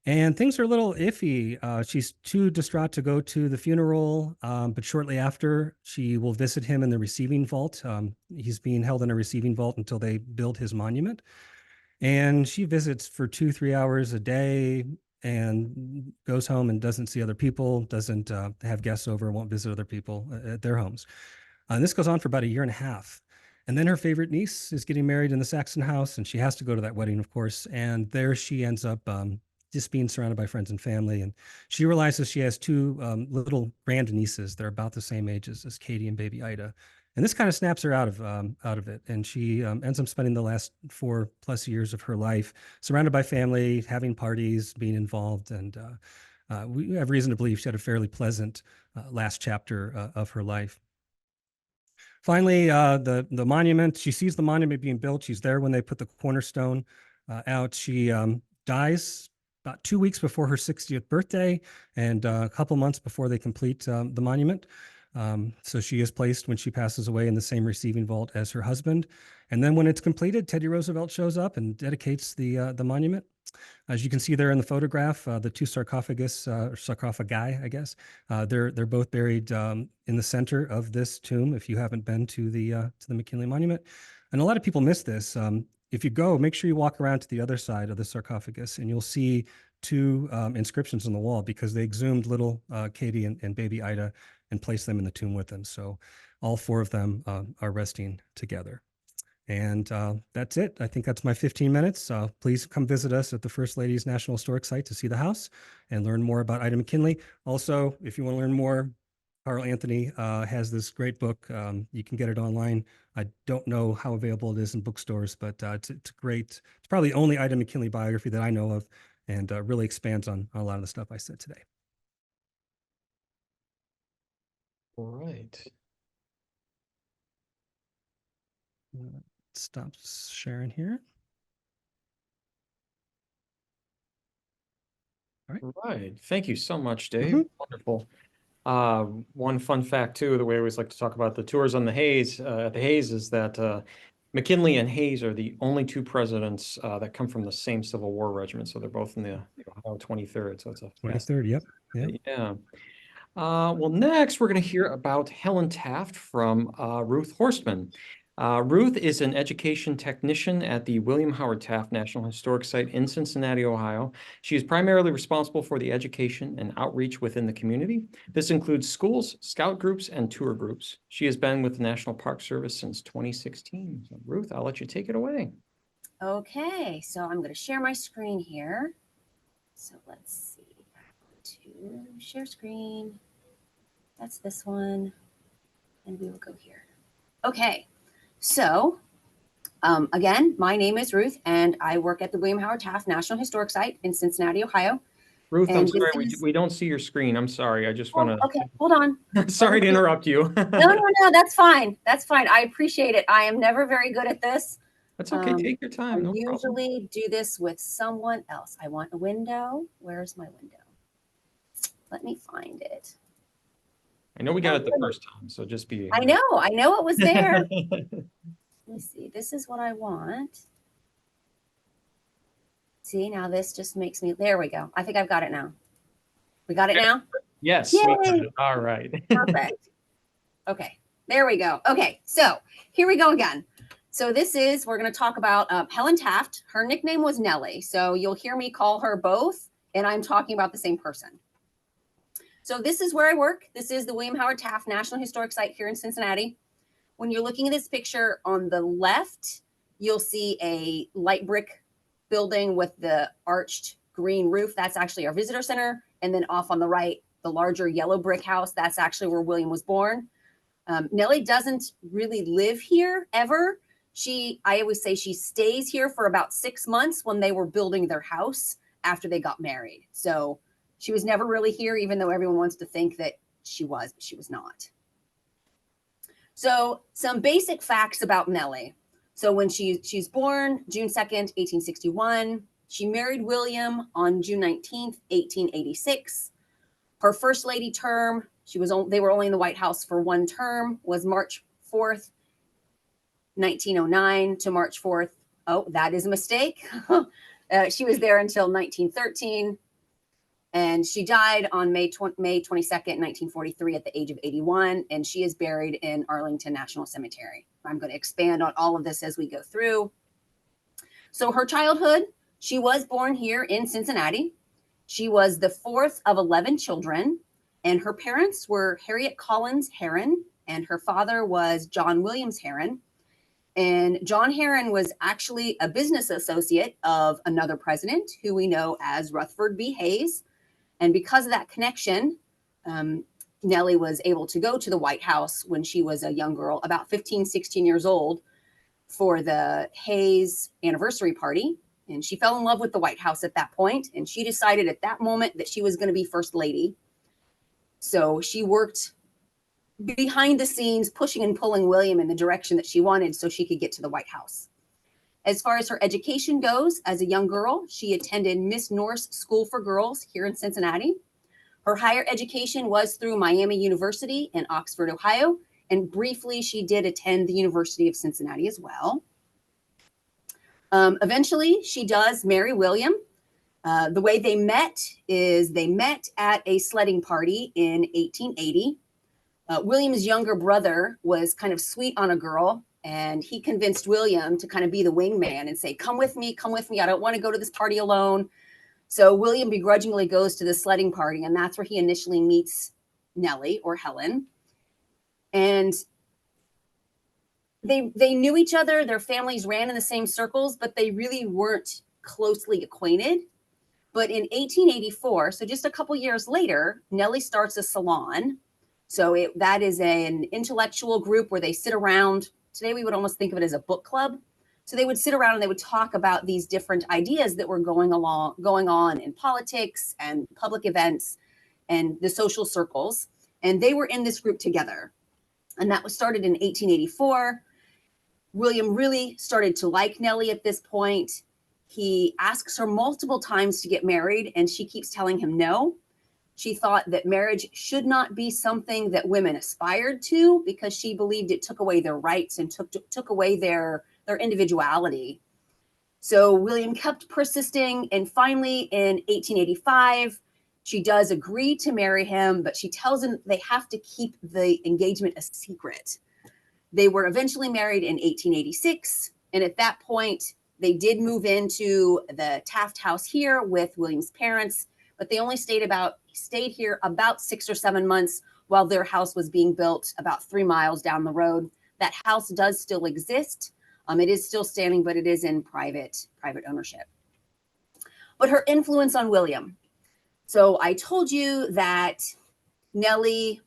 And things are a little iffy. She's too distraught to go to the funeral, but shortly after, she will visit him in the receiving vault. He's being held in a receiving vault until they build his monument. And she visits for 2-3 hours a day and goes home and doesn't see other people, doesn't have guests over, won't visit other people at their homes. And this goes on for about 1.5 years. And then her favorite niece is getting married in the Saxon house, and she has to go to that wedding, of course. And there she ends up just being surrounded by friends and family. And she realizes she has two little grandnieces. They're about the same age as Katie and baby Ida. And this kind of snaps her out of it. And she ends up spending the last 4+ years of her life surrounded by family, having parties, being involved. And we have reason to believe she had a fairly pleasant last chapter of her life. Finally, the monument, she sees the monument being built. She's there when they put the cornerstone out. She dies about 2 weeks before her 60th birthday and a couple months before they complete the monument. So she is placed when she passes away in the same receiving vault as her husband. And then when it's completed, Teddy Roosevelt shows up and dedicates the monument. As you can see there in the photograph, the two sarcophagi, I guess, they're both buried in the center of this tomb. If you haven't been to the McKinley Monument, and a lot of people miss this. If you go, make sure you walk around to the other side of the sarcophagus, and you'll see two inscriptions on the wall because they exhumed little Katie and baby Ida and placed them in the tomb with them. So all four of them are resting together. And that's it. I think that's my 15 minutes. Please come visit us at the First Lady's National Historic Site to see the house and learn more about Ida McKinley. Also, if you want to learn more, Carl Anthony has this great book. You can get it online. I don't know how available it is in bookstores, but it's great. It's probably the only Ida McKinley biography that I know of, and really expands on a lot of the stuff I said today. All right. Stop sharing here. All right. Thank you so much, Dave. Wonderful. One fun fact too, the way I always like to talk about the tours on the Hayes, at the Hayes, is that McKinley and Hayes are the only two presidents that come from the same Civil War regiment. So they're both in the Ohio 23rd. So it's a 23rd, yep. yeah. Well, next we're going to hear about Helen Taft from Ruth Horstman. Ruth is an education technician at the William Howard Taft National Historic Site in Cincinnati, Ohio. She is primarily responsible for the education and outreach within the community. This includes schools, scout groups, and tour groups. She has been with the National Park Service since 2016. So, Ruth, I'll let you take it away. Okay, so I'm going to share my screen here. So let's see. To share screen. That's this one. And we will go here. Okay. So, again, my name is Ruth, and I work at the William Howard Taft National Historic Site in Cincinnati, Ohio. Ruth, And I'm sorry, we don't see your screen. I'm sorry. I just want to. Okay, hold on. Sorry to interrupt you. No, that's fine. That's fine. I appreciate it. I am never very good at this. That's okay. Take your time. No problem. Usually do this with someone else. I want a window. Where's my window? Let me find it. I know we got it the first time, so just be. I know it was there. Let me see. This is what I want. See, now this just makes me, there we go. I think I've got it now. We got it now? Yes. Yay! All right. Perfect. Okay, there we go. Okay, so here we go again. So this is, we're going to talk about Helen Taft. Her nickname was Nellie. So you'll hear me call her both, and I'm talking about the same person. So this is where I work. This is the William Howard Taft National Historic Site here in Cincinnati. When you're looking at this picture on the left, you'll see a light brick building with the arched green roof. That's actually our visitor center. And then off on the right, the larger yellow brick house. That's actually where William was born. Nellie doesn't really live here ever. I always say she stays here for about 6 months when they were building their house after they got married. So she was never really here, even though everyone wants to think that she was, but she was not. So some basic facts about Nellie. So when she's born June 2nd, 1861, she married William on June 19th, 1886. Her first lady term, they were only in the White House for one term, was March 4th, 1909 to March 4th. Oh, that is a mistake. She was there until 1913. And she died on May 22nd, 1943 at the age of 81. And she is buried in Arlington National Cemetery. I'm going to expand on all of this as we go through. So her childhood, she was born here in Cincinnati. She was the fourth of 11 children. And her parents were Harriet Collins Heron, and her father was John Williams Heron. And John Herron was actually a business associate of another president who we know as Rutherford B. Hayes. And because of that connection, Nellie was able to go to the White House when she was a young girl, about 15, 16 years old, for the Hayes anniversary party. And she fell in love with the White House at that point. And she decided at that moment that she was going to be First Lady. So she worked behind the scenes, pushing and pulling William in the direction that she wanted so she could get to the White House. As far as her education goes, as a young girl, she attended Miss Norris School for Girls here in Cincinnati. Her higher education was through Miami University in Oxford, Ohio, and briefly she did attend the University of Cincinnati as well. Eventually, she does marry William. The way they met is they met at a sledding party in 1880. William's younger brother was kind of sweet on a girl, and he convinced William to kind of be the wingman and say, come with me, I don't want to go to this party alone. So William begrudgingly goes to the sledding party, and that's where he initially meets Nellie, or Helen. And they knew each other, their families ran in the same circles, but they really weren't closely acquainted. But in 1884, so just a couple years later, Nellie starts a salon. So that is an intellectual group where they sit around. Today we would almost think of it as a book club. So they would sit around and they would talk about these different ideas that were going on in politics and public events and the social circles. And they were in this group together. And that was started in 1884. William really started to like Nellie at this point. He asks her multiple times to get married, and she keeps telling him no. She thought that marriage should not be something that women aspired to because she believed it took away their rights and took away their individuality. So William kept persisting, and finally in 1885, she does agree to marry him, but she tells him they have to keep the engagement a secret. They were eventually married in 1886, and at that point, they did move into the Taft House here with William's parents, but they only stayed here about 6 or 7 months while their house was being built about 3 miles down the road. That house does still exist. It is still standing, but it is in private ownership. But her influence on William. So I told you that Nellie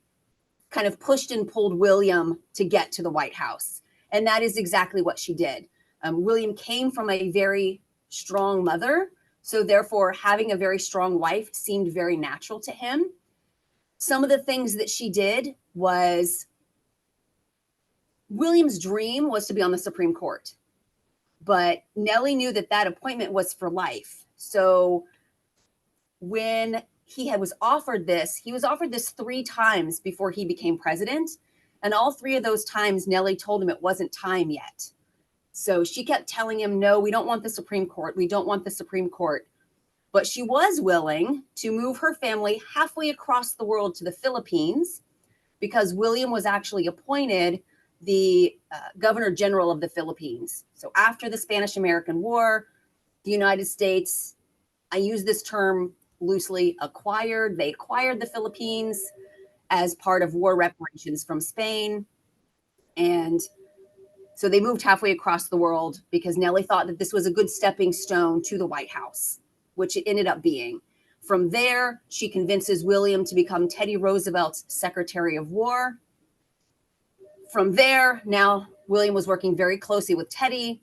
kind of pushed and pulled William to get to the White House. And that is exactly what she did. William came from a very strong mother. So therefore, having a very strong wife seemed very natural to him. Some of the things that she did was, William's dream was to be on the Supreme Court. But Nellie knew that that appointment was for life. So when he was offered this 3 times before he became president. And all 3 of those times, Nellie told him it wasn't time yet. So she kept telling him, no, we don't want the Supreme Court. We don't want the Supreme Court. But she was willing to move her family halfway across the world to the Philippines because William was actually appointed the Governor General of the Philippines. So after the Spanish-American War, the United States, I use this term loosely, they acquired the Philippines as part of war reparations from Spain. And so they moved halfway across the world because Nellie thought that this was a good stepping stone to the White House, which it ended up being. From there, she convinces William to become Teddy Roosevelt's Secretary of War. From there, now William was working very closely with Teddy.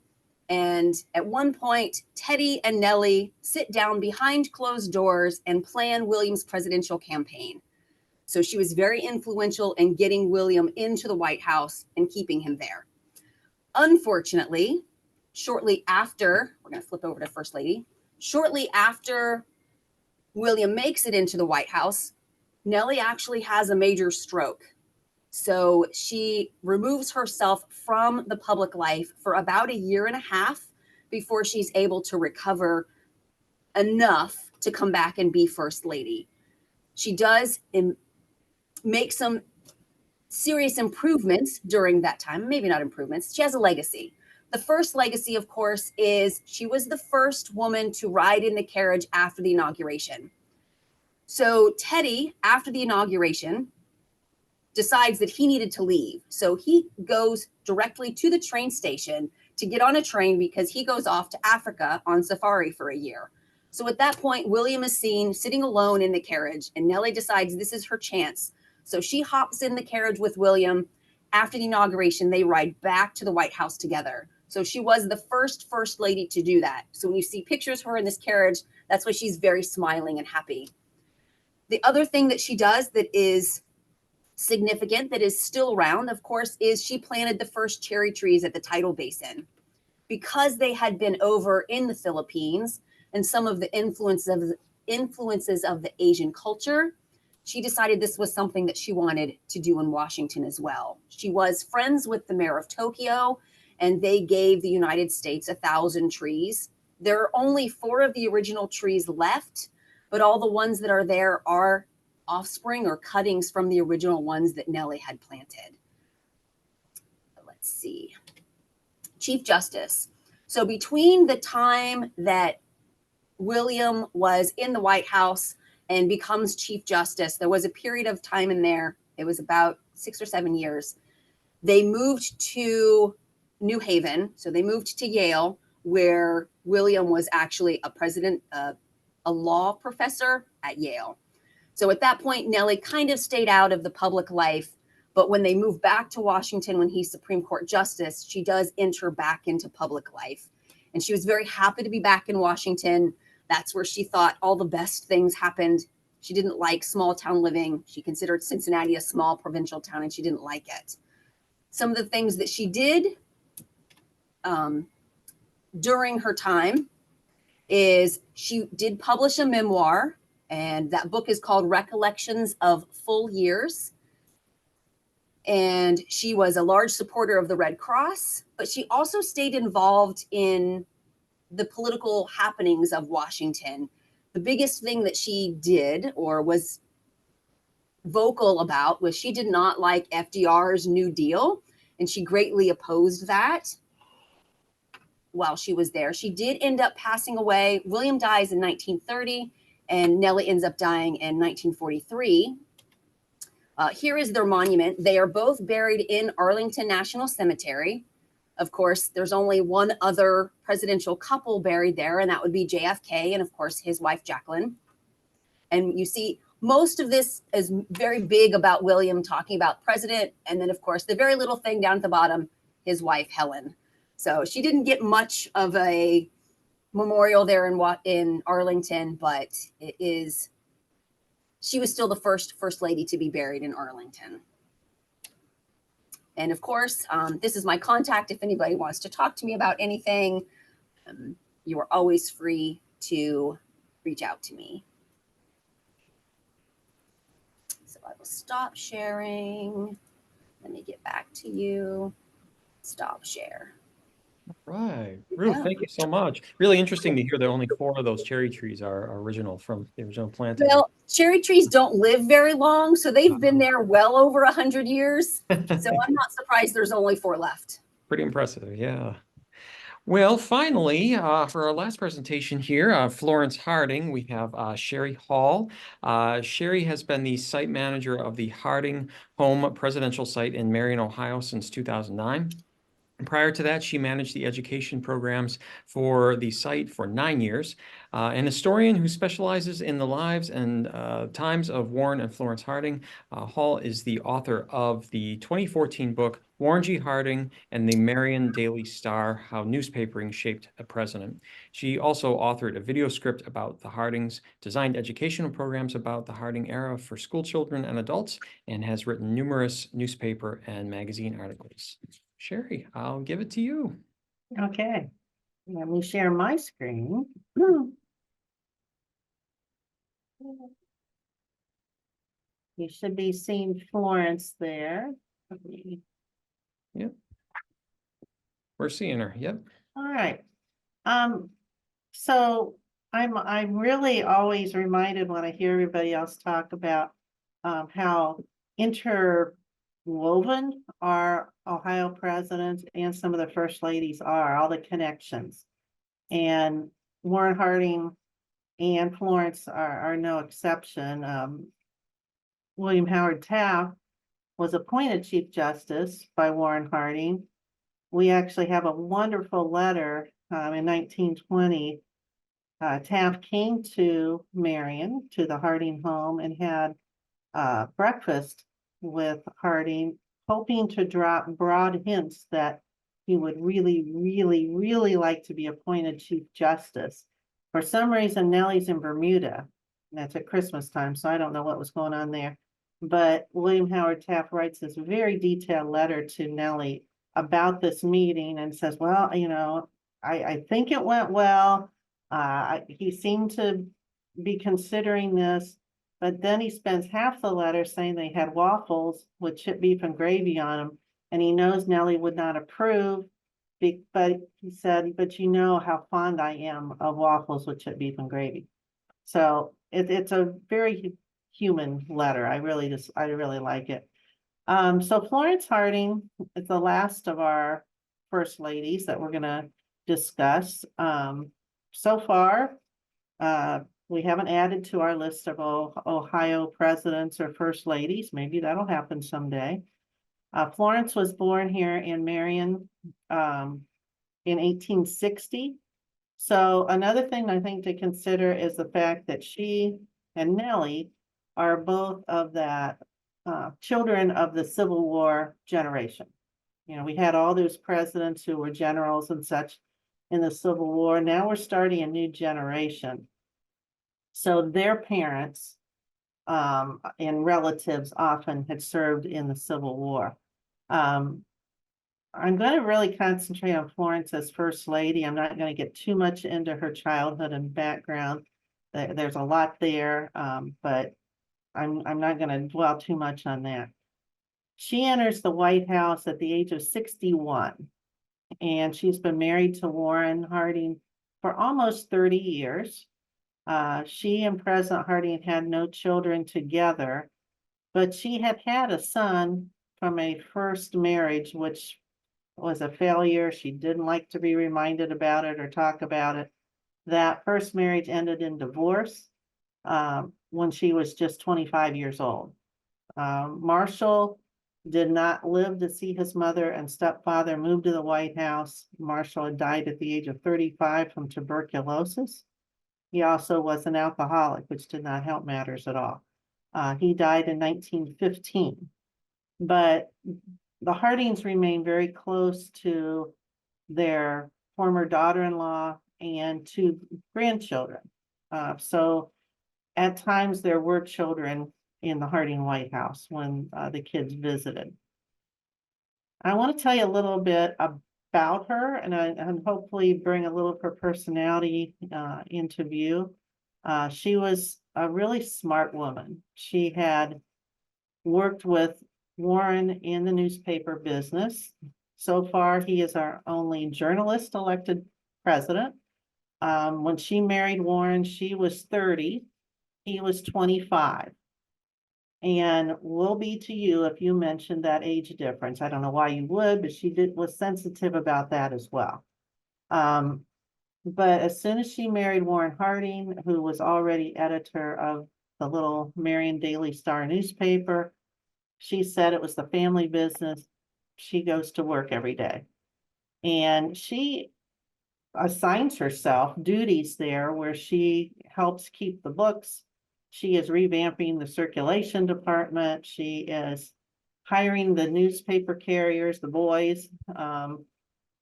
And at one point, Teddy and Nellie sit down behind closed doors and plan William's presidential campaign. So she was very influential in getting William into the White House and keeping him there. Unfortunately, shortly after, we're going to flip over to First Lady, shortly after William makes it into the White House, Nellie actually has a major stroke. So she removes herself from the public life for about 1.5 years before she's able to recover enough to come back and be First Lady. She does make some serious improvements during that time, maybe not improvements. She has a legacy. The first legacy, of course, is she was the first woman to ride in the carriage after the inauguration. So Teddy, after the inauguration, decides that he needed to leave. So he goes directly to the train station to get on a train because he goes off to Africa on safari for a year. So at that point, William is seen sitting alone in the carriage, and Nellie decides this is her chance. So she hops in the carriage with William. After the inauguration, they ride back to the White House together. So she was the first lady to do that. So when you see pictures of her in this carriage, that's why she's very smiling and happy. The other thing that she does that is significant, that is still around, of course, is she planted the first cherry trees at the tidal basin. Because they had been over in the Philippines and some of the influences of the Asian culture, she decided this was something that she wanted to do in Washington as well. She was friends with the mayor of Tokyo, and they gave the United States 1,000 trees. There are only 4 of the original trees left, but all the ones that are there are offspring or cuttings from the original ones that Nellie had planted. Let's see. Chief Justice. So between the time that William was in the White House and becomes Chief Justice, there was a period of time in there. It was about 6 or 7 years. They moved to New Haven. So they moved to Yale, where William was actually a law professor at Yale. So at that point, Nellie kind of stayed out of the public life. But when they move back to Washington, when he's Supreme Court Justice, she does enter back into public life. And she was very happy to be back in Washington. That's where she thought all the best things happened. She didn't like small town living. She considered Cincinnati a small provincial town, and she didn't like it. Some of the things that she did during her time is she did publish a memoir, and that book is called Recollections of Full Years. And she was a large supporter of the Red Cross, but she also stayed involved in the political happenings of Washington. The biggest thing that she did or was vocal about was she did not like FDR's New Deal, and she greatly opposed that while she was there. She did end up passing away. William dies in 1930, and Nellie ends up dying in 1943. Here is their monument. They are both buried in Arlington National Cemetery. Of course, there's only one other presidential couple buried there, and that would be JFK and, of course, his wife, Jacqueline. And you see most of this is very big about William talking about president. And then, of course, the very little thing down at the bottom, his wife, Helen. So she didn't get much of a memorial there in Arlington, but she was still the first lady to be buried in Arlington. And of course, this is my contact. If anybody wants to talk to me about anything, you are always free to reach out to me. So I will stop sharing. Let me get back to you. Stop share. Right. Ruth, thank you so much. Really interesting to hear that only 4 of those cherry trees are original from the original planting. Well, cherry trees don't live very long, so they've been there well over 100 years. So I'm not surprised there's only 4 left. Pretty impressive, yeah. Well, finally, for our last presentation here, Florence Harding, we have Sherry Hall. Sherry has been the site manager of the Harding Home Presidential Site in Marion, Ohio since 2009. Prior to that, she managed the education programs for the site for 9 years. An historian who specializes in the lives and times of Warren and Florence Harding, Hall is the author of the 2014 book, Warren G. Harding and the Marion Daily Star, How Newspapering Shaped a President. She also authored a video script about the Hardings, designed educational programs about the Harding era for school children and adults, and has written numerous newspaper and magazine articles. Sherry, I'll give it to you. Okay, let me share my screen. You should be seeing Florence there. Yep. We're seeing her. Yep. All right. So I'm really always reminded when I hear everybody else talk about how interwoven our Ohio presidents and some of the first ladies are, all the connections. And Warren Harding and Florence are no exception. William Howard Taft was appointed Chief Justice by Warren Harding. We actually have a wonderful letter in 1920. Taft came to Marion, to the Harding home, and had breakfast with Harding, hoping to drop broad hints that he would really, really, really like to be appointed Chief Justice. For some reason, Nellie's in Bermuda. That's at Christmas time, so I don't know what was going on there. But William Howard Taft writes this very detailed letter to Nellie about this meeting and says, well, you know, I think it went well. He seemed to be considering this, but then he spends half the letter saying they had waffles with chipped beef and gravy on them, and he knows Nellie would not approve. But he said, but you know how fond I am of waffles with chipped beef and gravy. So it's a very human letter. I really like it. So Florence Harding is the last of our first ladies that we're gonna discuss. So far, we haven't added to our list of Ohio presidents or first ladies. Maybe that'll happen someday. Florence was born here in Marion in 1860. So another thing I think to consider is the fact that she and Nellie are both of that children of the Civil War generation. You know, we had all those presidents who were generals and such in the Civil War. Now we're starting a new generation. So their parents and relatives often had served in the Civil War. I'm going to really concentrate on Florence as First Lady. I'm not going to get too much into her childhood and background. There's a lot there, but I'm not going to dwell too much on that. She enters the White House at the age of 61, and she's been married to Warren Harding for almost 30 years. She and President Harding had no children together, but she had had a son from a first marriage, which was a failure. She didn't like to be reminded about it or talk about it. That first marriage ended in divorce when she was just 25 years old. Marshall did not live to see his mother and stepfather move to the White House. Marshall had died at the age of 35 from tuberculosis. He also was an alcoholic, which did not help matters at all. He died in 1915. But the Hardings remained very close to their former daughter-in-law and two grandchildren. So at times there were children in the Harding White House when the kids visited. I want to tell you a little bit about her and hopefully bring a little of her personality into view. She was a really smart woman. She had worked with Warren in the newspaper business. So far, he is our only journalist elected president. When she married Warren, she was 30, he was 25. And will be to you if you mentioned that age difference. I don't know why you would, but she was sensitive about that as well. But as soon as she married Warren Harding, who was already editor of the little Marion Daily Star newspaper, she said it was the family business. She goes to work every day. And she assigns herself duties there where she helps keep the books. She is revamping the circulation department. She is hiring the newspaper carriers, the boys.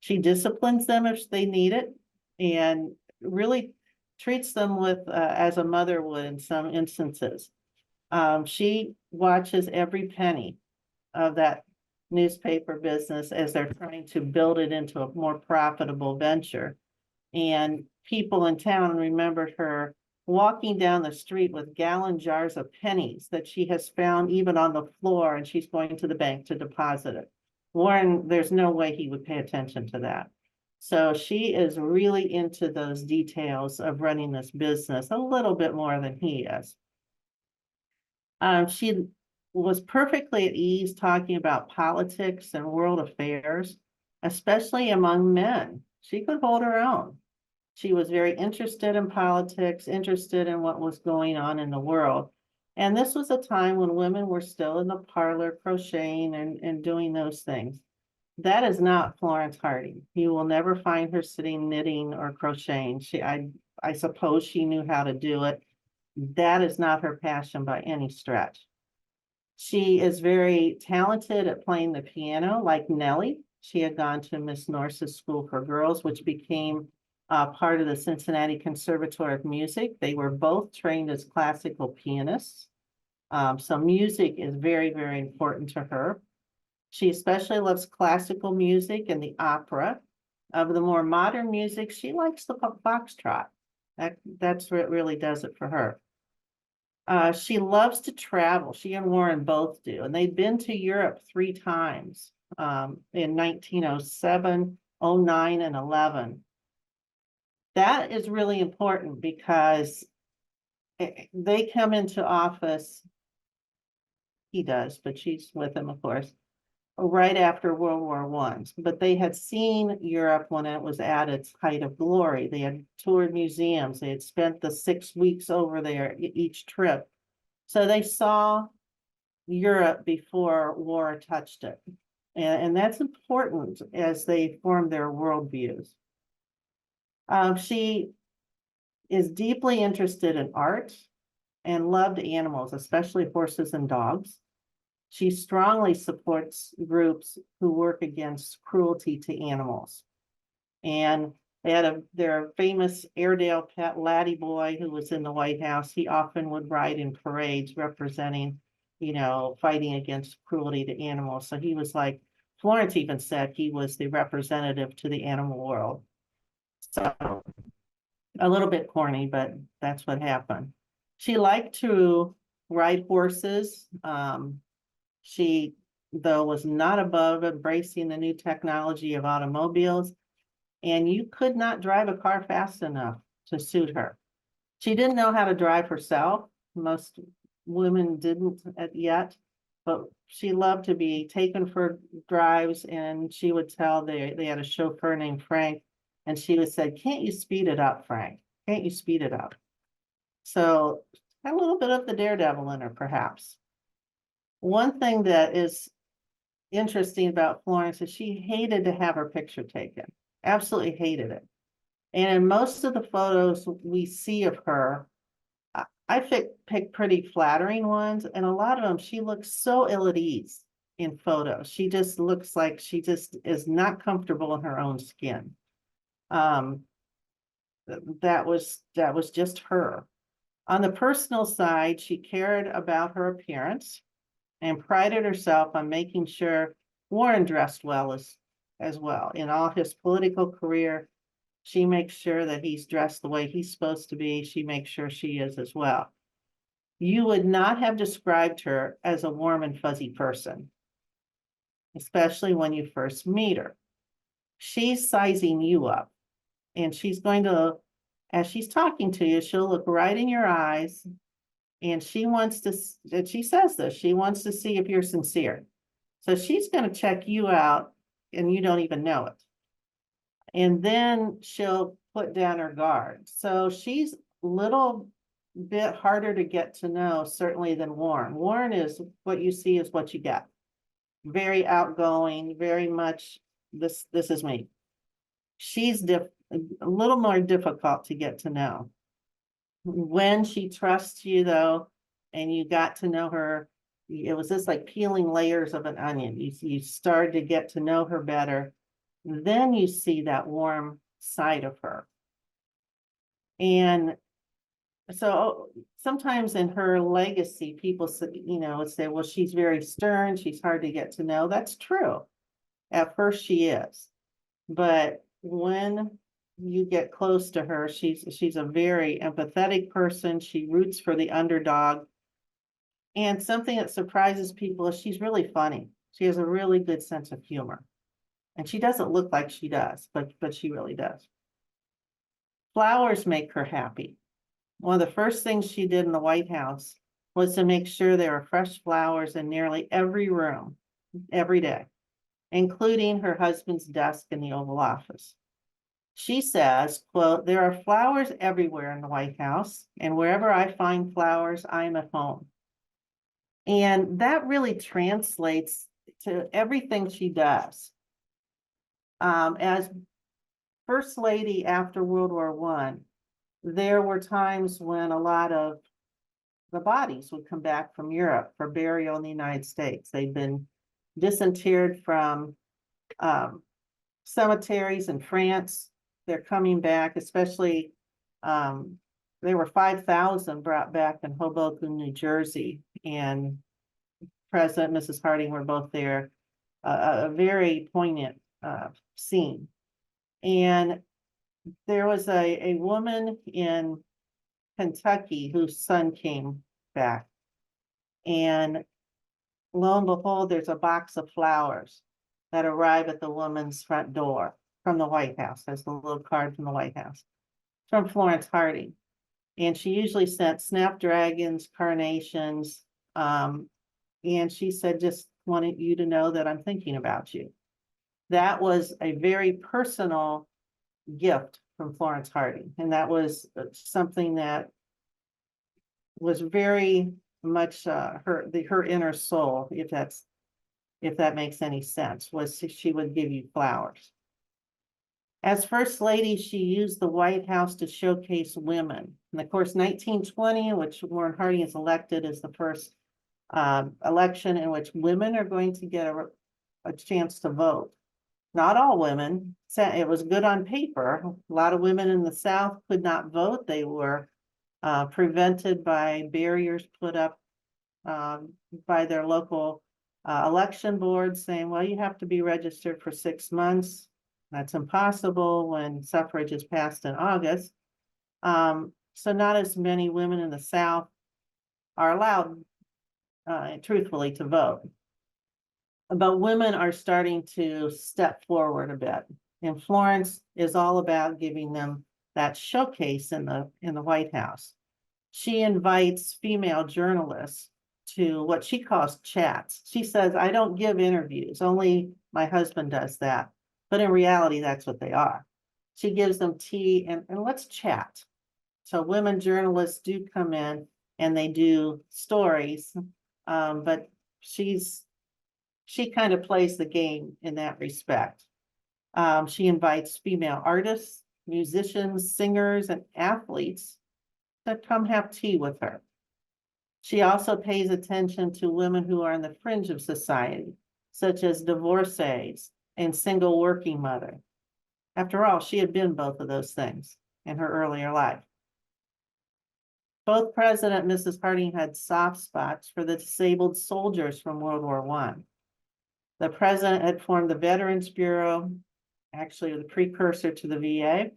She disciplines them if they need it and really treats them with as a mother would in some instances. She watches every penny of that newspaper business as they're trying to build it into a more profitable venture. And people in town remembered her walking down the street with gallon jars of pennies that she has found even on the floor, and she's going to the bank to deposit it. Warren, there's no way he would pay attention to that. So she is really into those details of running this business a little bit more than he is. She was perfectly at ease talking about politics and world affairs, especially among men. She could hold her own. She was very interested in politics, interested in what was going on in the world. And this was a time when women were still in the parlor crocheting and doing those things. That is not Florence Harding. You will never find her sitting knitting or crocheting. I suppose she knew how to do it. That is not her passion by any stretch. She is very talented at playing the piano, like Nellie. She had gone to Miss Norse's School for Girls, which became part of the Cincinnati Conservatory of Music. They were both trained as classical pianists. So music is very, very important to her. She especially loves classical music and the opera. Of the more modern music, she likes the foxtrot. That's what really does it for her. She loves to travel. She and Warren both do, and they've been to Europe 3 times in 1907, 09, and 11. That is really important because they come into office, he does, but she's with him, of course, right after World War I. But they had seen Europe when it was at its height of glory. They had toured museums. They had spent the 6 weeks over there each trip. So they saw Europe before war touched it. And that's important as they form their worldviews. She is deeply interested in art and loved animals, especially horses and dogs. She strongly supports groups who work against cruelty to animals. And they had their famous Airedale pet Laddie Boy, who was in the White House. He often would ride in parades representing, fighting against cruelty to animals. So he was like, Florence even said he was the representative to the animal world. So a little bit corny, but that's what happened. She liked to ride horses. She, though, was not above embracing the new technology of automobiles, and you could not drive a car fast enough to suit her. She didn't know how to drive herself. Most women didn't yet, but she loved to be taken for drives, and she would tell they had a chauffeur named Frank, and she would say, "Can't you speed it up, Frank? Can't you speed it up?" So a little bit of the daredevil in her, perhaps. One thing that is interesting about Florence is she hated to have her picture taken. Absolutely hated it. And in most of the photos we see of her, I picked pretty flattering ones, and a lot of them, she looks so ill at ease in photos. She just looks like she just is not comfortable in her own skin. That was just her. On the personal side, she cared about her appearance and prided herself on making sure Warren dressed well as well. In all his political career, she makes sure that he's dressed the way he's supposed to be. She makes sure she is as well. You would not have described her as a warm and fuzzy person, especially when you first meet her. She's sizing you up, and she's going to, as she's talking to you, she'll look right in your eyes, and she says this, she wants to see if you're sincere. So she's going to check you out, and you don't even know it. And then she'll put down her guard. So she's a little bit harder to get to know, certainly, than Warren. Warren is what you see is what you get. Very outgoing, very much, this is me. She's a little more difficult to get to know. When she trusts you, though, and you got to know her, it was just like peeling layers of an onion. You started to get to know her better. Then you see that warm side of her. And so sometimes in her legacy, people say, well, she's very stern, she's hard to get to know. That's true. At first she is. But when you get close to her, she's a very empathetic person. She roots for the underdog. And something that surprises people is she's really funny. She has a really good sense of humor. And she doesn't look like she does, but she really does. Flowers make her happy. One of the first things she did in the White House was to make sure there were fresh flowers in nearly every room, every day, including her husband's desk in the Oval Office. She says, quote, "There are flowers everywhere in the White House, and wherever I find flowers, I am at home." And that really translates to everything she does. As First Lady after World War I, there were times when a lot of the bodies would come back from Europe for burial in the United States. They'd been disinterred from cemeteries in France. They're coming back, especially there were 5,000 brought back in Hoboken, New Jersey, and President and Mrs. Harding were both there. A very poignant scene. And there was a woman in Kentucky whose son came back. And lo and behold, there's a box of flowers that arrive at the woman's front door from the White House. There's the little card from the White House from Florence Harding. And she usually sent snapdragons, carnations. And she said, just wanted you to know that I'm thinking about you. That was a very personal gift from Florence Harding. And that was something that was very much her inner soul, if that makes any sense, was she would give you flowers. As First Lady, she used the White House to showcase women. And of course, 1920, which Warren Harding is elected, is the first election in which women are going to get a chance to vote. Not all women. It was good on paper. A lot of women in the South could not vote. They were prevented by barriers put up by their local election board saying, well, you have to be registered for 6 months. That's impossible when suffrage is passed in August. So not as many women in the South are allowed, truthfully, to vote. But women are starting to step forward a bit. And Florence is all about giving them that showcase in the White House. She invites female journalists to what she calls chats. She says, I don't give interviews, only my husband does that. But in reality, that's what they are. She gives them tea and let's chat. So women journalists do come in and they do stories, but she kind of plays the game in that respect. She invites female artists, musicians, singers, and athletes to come have tea with her. She also pays attention to women who are on the fringe of society, such as divorcees and single working mother. After all, she had been both of those things in her earlier life. Both President and Mrs. Harding had soft spots for the disabled soldiers from World War I. The president had formed the Veterans Bureau, actually the precursor to the VA,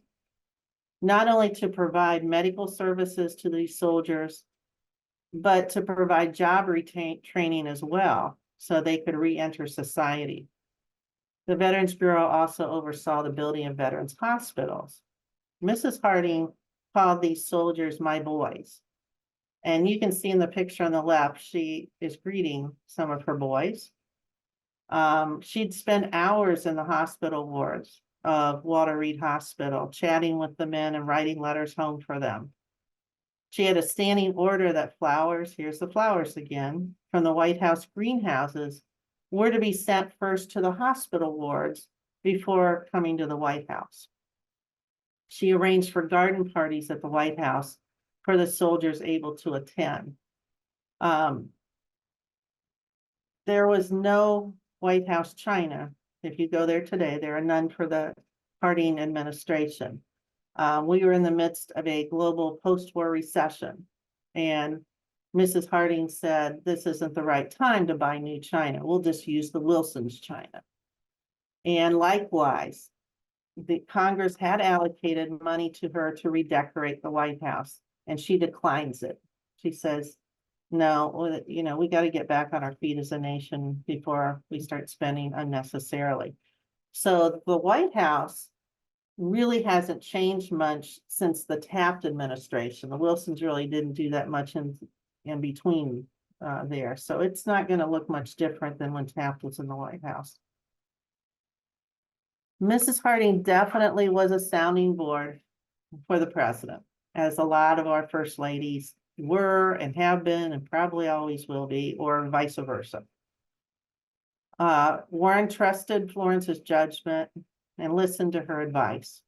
not only to provide medical services to these soldiers, but to provide job training as well, so they could re-enter society. The Veterans Bureau also oversaw the building of veterans hospitals. Mrs. Harding called these soldiers my boys. And you can see in the picture on the left, she is greeting some of her boys. She'd spend hours in the hospital wards of Walter Reed Hospital, chatting with the men and writing letters home for them. She had a standing order that flowers, here's the flowers again, from the White House greenhouses were to be sent first to the hospital wards before coming to the White House. She arranged for garden parties at the White House for the soldiers able to attend. There was no White House china. If you go there today, there are none for the Harding administration. We were in the midst of a global post-war recession, and Mrs. Harding said, this isn't the right time to buy new china. We'll just use the Wilson's china. And likewise, the Congress had allocated money to her to redecorate the White House, and she declines it. She says, no, we got to get back on our feet as a nation before we start spending unnecessarily. So the White House really hasn't changed much since the Taft administration. The Wilsons really didn't do that much in between there. So it's not going to look much different than when Taft was in the White House. Mrs. Harding definitely was a sounding board for the president, as a lot of our first ladies were and have been and probably always will be, or vice versa. Warren trusted Florence's judgment and listened to her advice.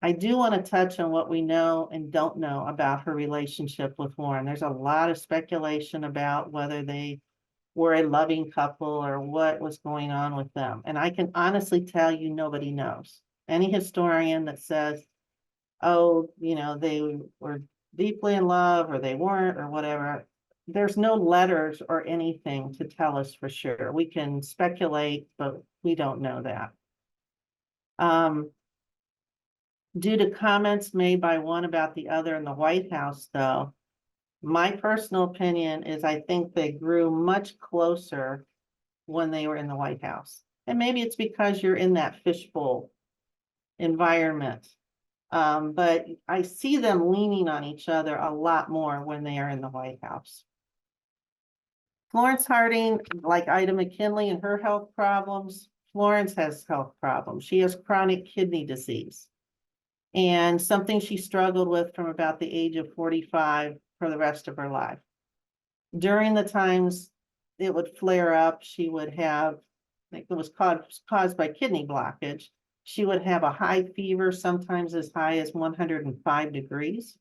I do want to touch on what we know and don't know about her relationship with Warren. There's a lot of speculation about whether they were a loving couple or what was going on with them. And I can honestly tell you, nobody knows. Any historian that says, oh, they were deeply in love or they weren't or whatever, there's no letters or anything to tell us for sure. We can speculate, but we don't know that. Due to comments made by one about the other in the White House, though, my personal opinion is I think they grew much closer when they were in the White House. And maybe it's because you're in that fishbowl environment. But I see them leaning on each other a lot more when they are in the White House. Florence Harding, like Ida McKinley and her health problems, Florence has health problems. She has chronic kidney disease and something she struggled with from about the age of 45 for the rest of her life. During the times it would flare up, she would have, I think it was caused by kidney blockage. She would have a high fever, sometimes as high as 105 degrees.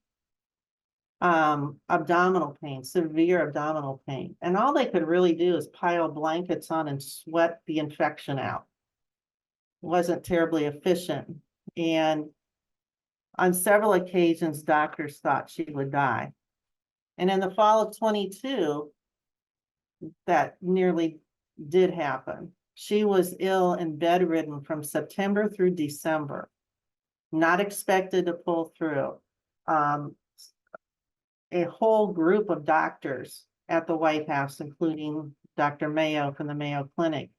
Abdominal pain, severe abdominal pain. And all they could really do is pile blankets on and sweat the infection out. It wasn't terribly efficient. And on several occasions, doctors thought she would die. And in the fall of 22, that nearly did happen. She was ill and bedridden from September through December, not expected to pull through. A whole group of doctors at the White House, including Dr. Mayo from the Mayo Clinic,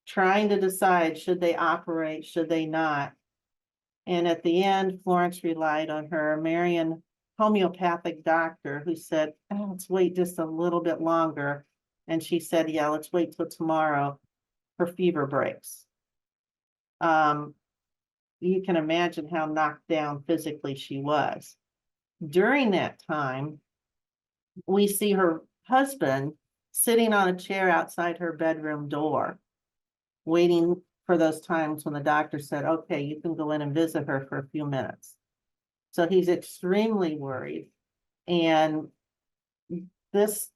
trying to decide, should they operate, should they not? And at the end, Florence relied on her Marian homeopathic doctor who said, oh, let's wait just a little bit longer. And she said, yeah, let's wait till tomorrow. Her fever breaks. You can imagine how knocked down physically she was. During that time, we see her husband sitting on a chair outside her bedroom door, waiting for those times when the doctor said, okay, you can go in and visit her for a few minutes. So he's extremely worried. And this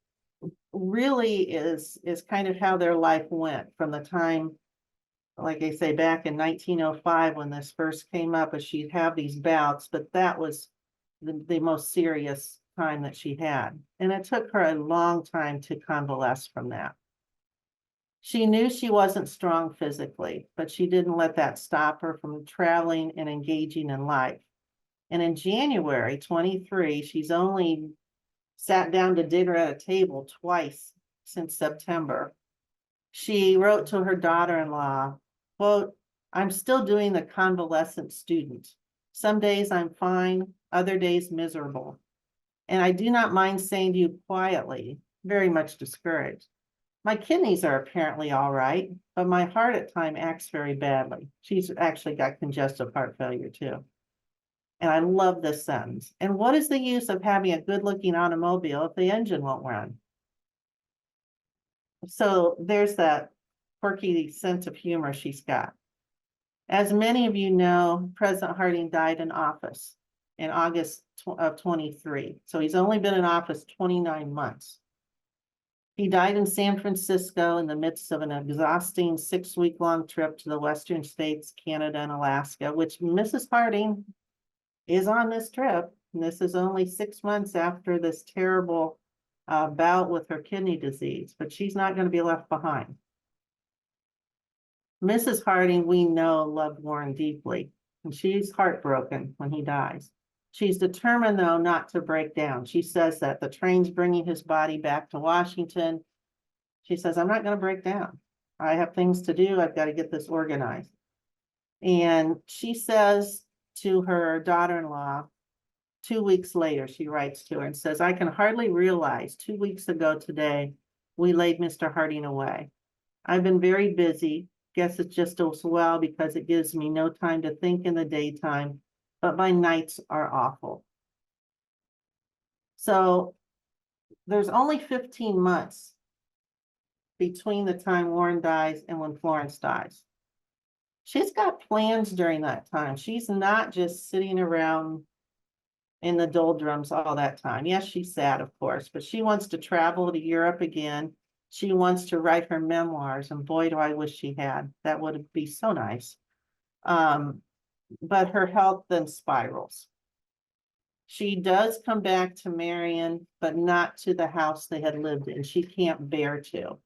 really is kind of how their life went from the time, like I say, back in 1905 when this first came up, as she'd have these bouts, but that was the most serious time that she had. And it took her a long time to convalesce from that. She knew she wasn't strong physically, but she didn't let that stop her from traveling and engaging in life. And in January 23, she's only sat down to dinner at a table twice since September. She wrote to her daughter-in-law, quote, I'm still doing the convalescent student. Some days I'm fine, other days miserable. And I do not mind saying to you quietly, very much discouraged. My kidneys are apparently all right, but my heart at times acts very badly. She's actually got congestive heart failure too. And I love this sentence. And what is the use of having a good-looking automobile if the engine won't run? So there's that quirky sense of humor she's got. As many of you know, President Harding died in office in August of 23. So he's only been in office 29 months. He died in San Francisco in the midst of an exhausting 6-week-long trip to the Western states, Canada, and Alaska, which Mrs. Harding is on this trip. And this is only 6 months after this terrible bout with her kidney disease, but she's not going to be left behind. Mrs. Harding, we know, loved Warren deeply, and she's heartbroken when he dies. She's determined, though, not to break down. She says that the train's bringing his body back to Washington. She says, I'm not going to break down. I have things to do. I've got to get this organized. And she says to her daughter-in-law, 2 weeks later, she writes to her and says, I can hardly realize 2 weeks ago today, we laid Mr. Harding away. I've been very busy. Guess it's just as well because it gives me no time to think in the daytime, but my nights are awful. So there's only 15 months between the time Warren dies and when Florence dies. She's got plans during that time. She's not just sitting around in the doldrums all that time. Yes, she's sad, of course, but she wants to travel to Europe again. She wants to write her memoirs, and boy, do I wish she had. That would be so nice. But her health then spirals. She does come back to Marion, but not to the house they had lived in. She can't bear to.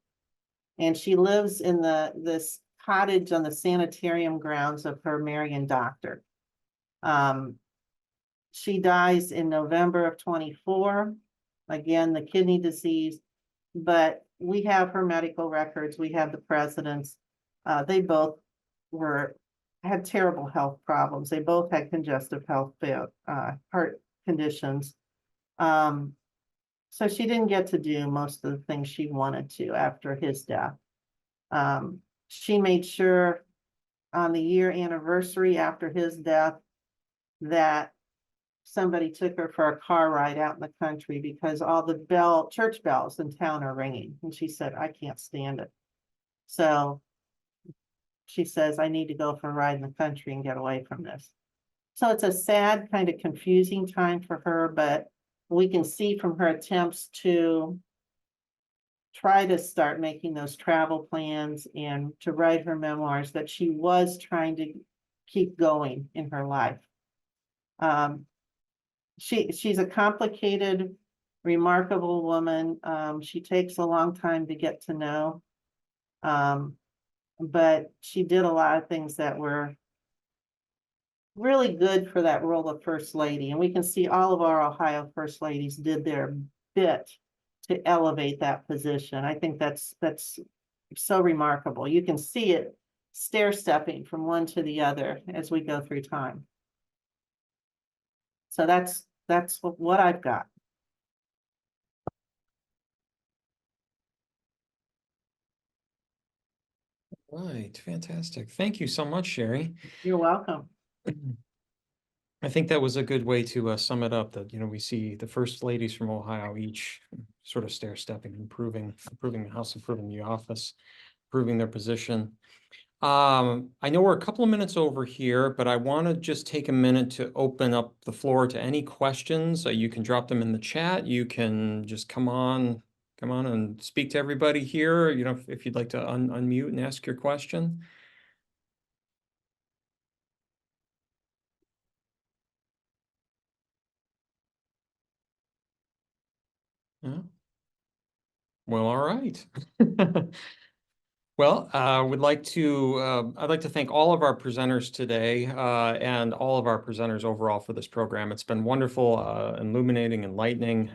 And she lives in this cottage on the sanitarium grounds of her Marion doctor. She dies in November of 24. Again, the kidney disease, but we have her medical records. We have the president's. They both had terrible health problems. They both had congestive heart conditions. So she didn't get to do most of the things she wanted to after his death. She made sure on the year anniversary after his death that somebody took her for a car ride out in the country because all the church bells in town are ringing. And she said, I can't stand it. So she says, I need to go for a ride in the country and get away from this. So it's a sad, kind of confusing time for her, but we can see from her attempts to try to start making those travel plans and to write her memoirs that she was trying to keep going in her life. She's a complicated, remarkable woman. She takes a long time to get to know. But she did a lot of things that were really good for that role of First Lady. And we can see all of our Ohio First Ladies did their bit to elevate that position. I think that's so remarkable. You can see it stair-stepping from one to the other as we go through time. So that's what I've got. Right, fantastic. Thank you so much, Sherry. You're welcome. I think that was a good way to sum it up, that, we see the first ladies from Ohio each sort of stair-stepping, improving the House, improving the office, improving their position. I know we're a couple of minutes over here, but I want to just take a minute to open up the floor to any questions. You can drop them in the chat. You can just come on and speak to everybody here, if you'd like to unmute and ask your question. Yeah. Well, all right. Well, I'd like to thank all of our presenters today and all of our presenters overall for this program. It's been wonderful, illuminating, enlightening,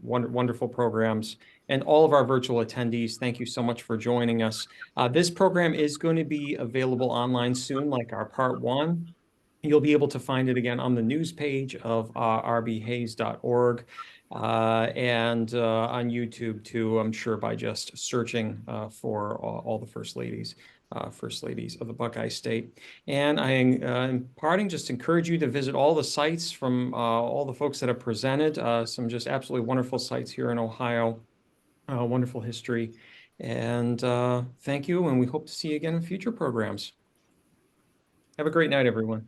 wonderful programs. And all of our virtual attendees, thank you so much for joining us. This program is going to be available online soon, like our part one. You'll be able to find it again on the news page of rbhays.org. And on YouTube too, I'm sure, by just searching for all the first ladies of the Buckeye State. And I, in parting, just encourage you to visit all the sites from all the folks that have presented, some just absolutely wonderful sites here in Ohio, wonderful history. And thank you, and we hope to see you again in future programs. Have a great night, everyone.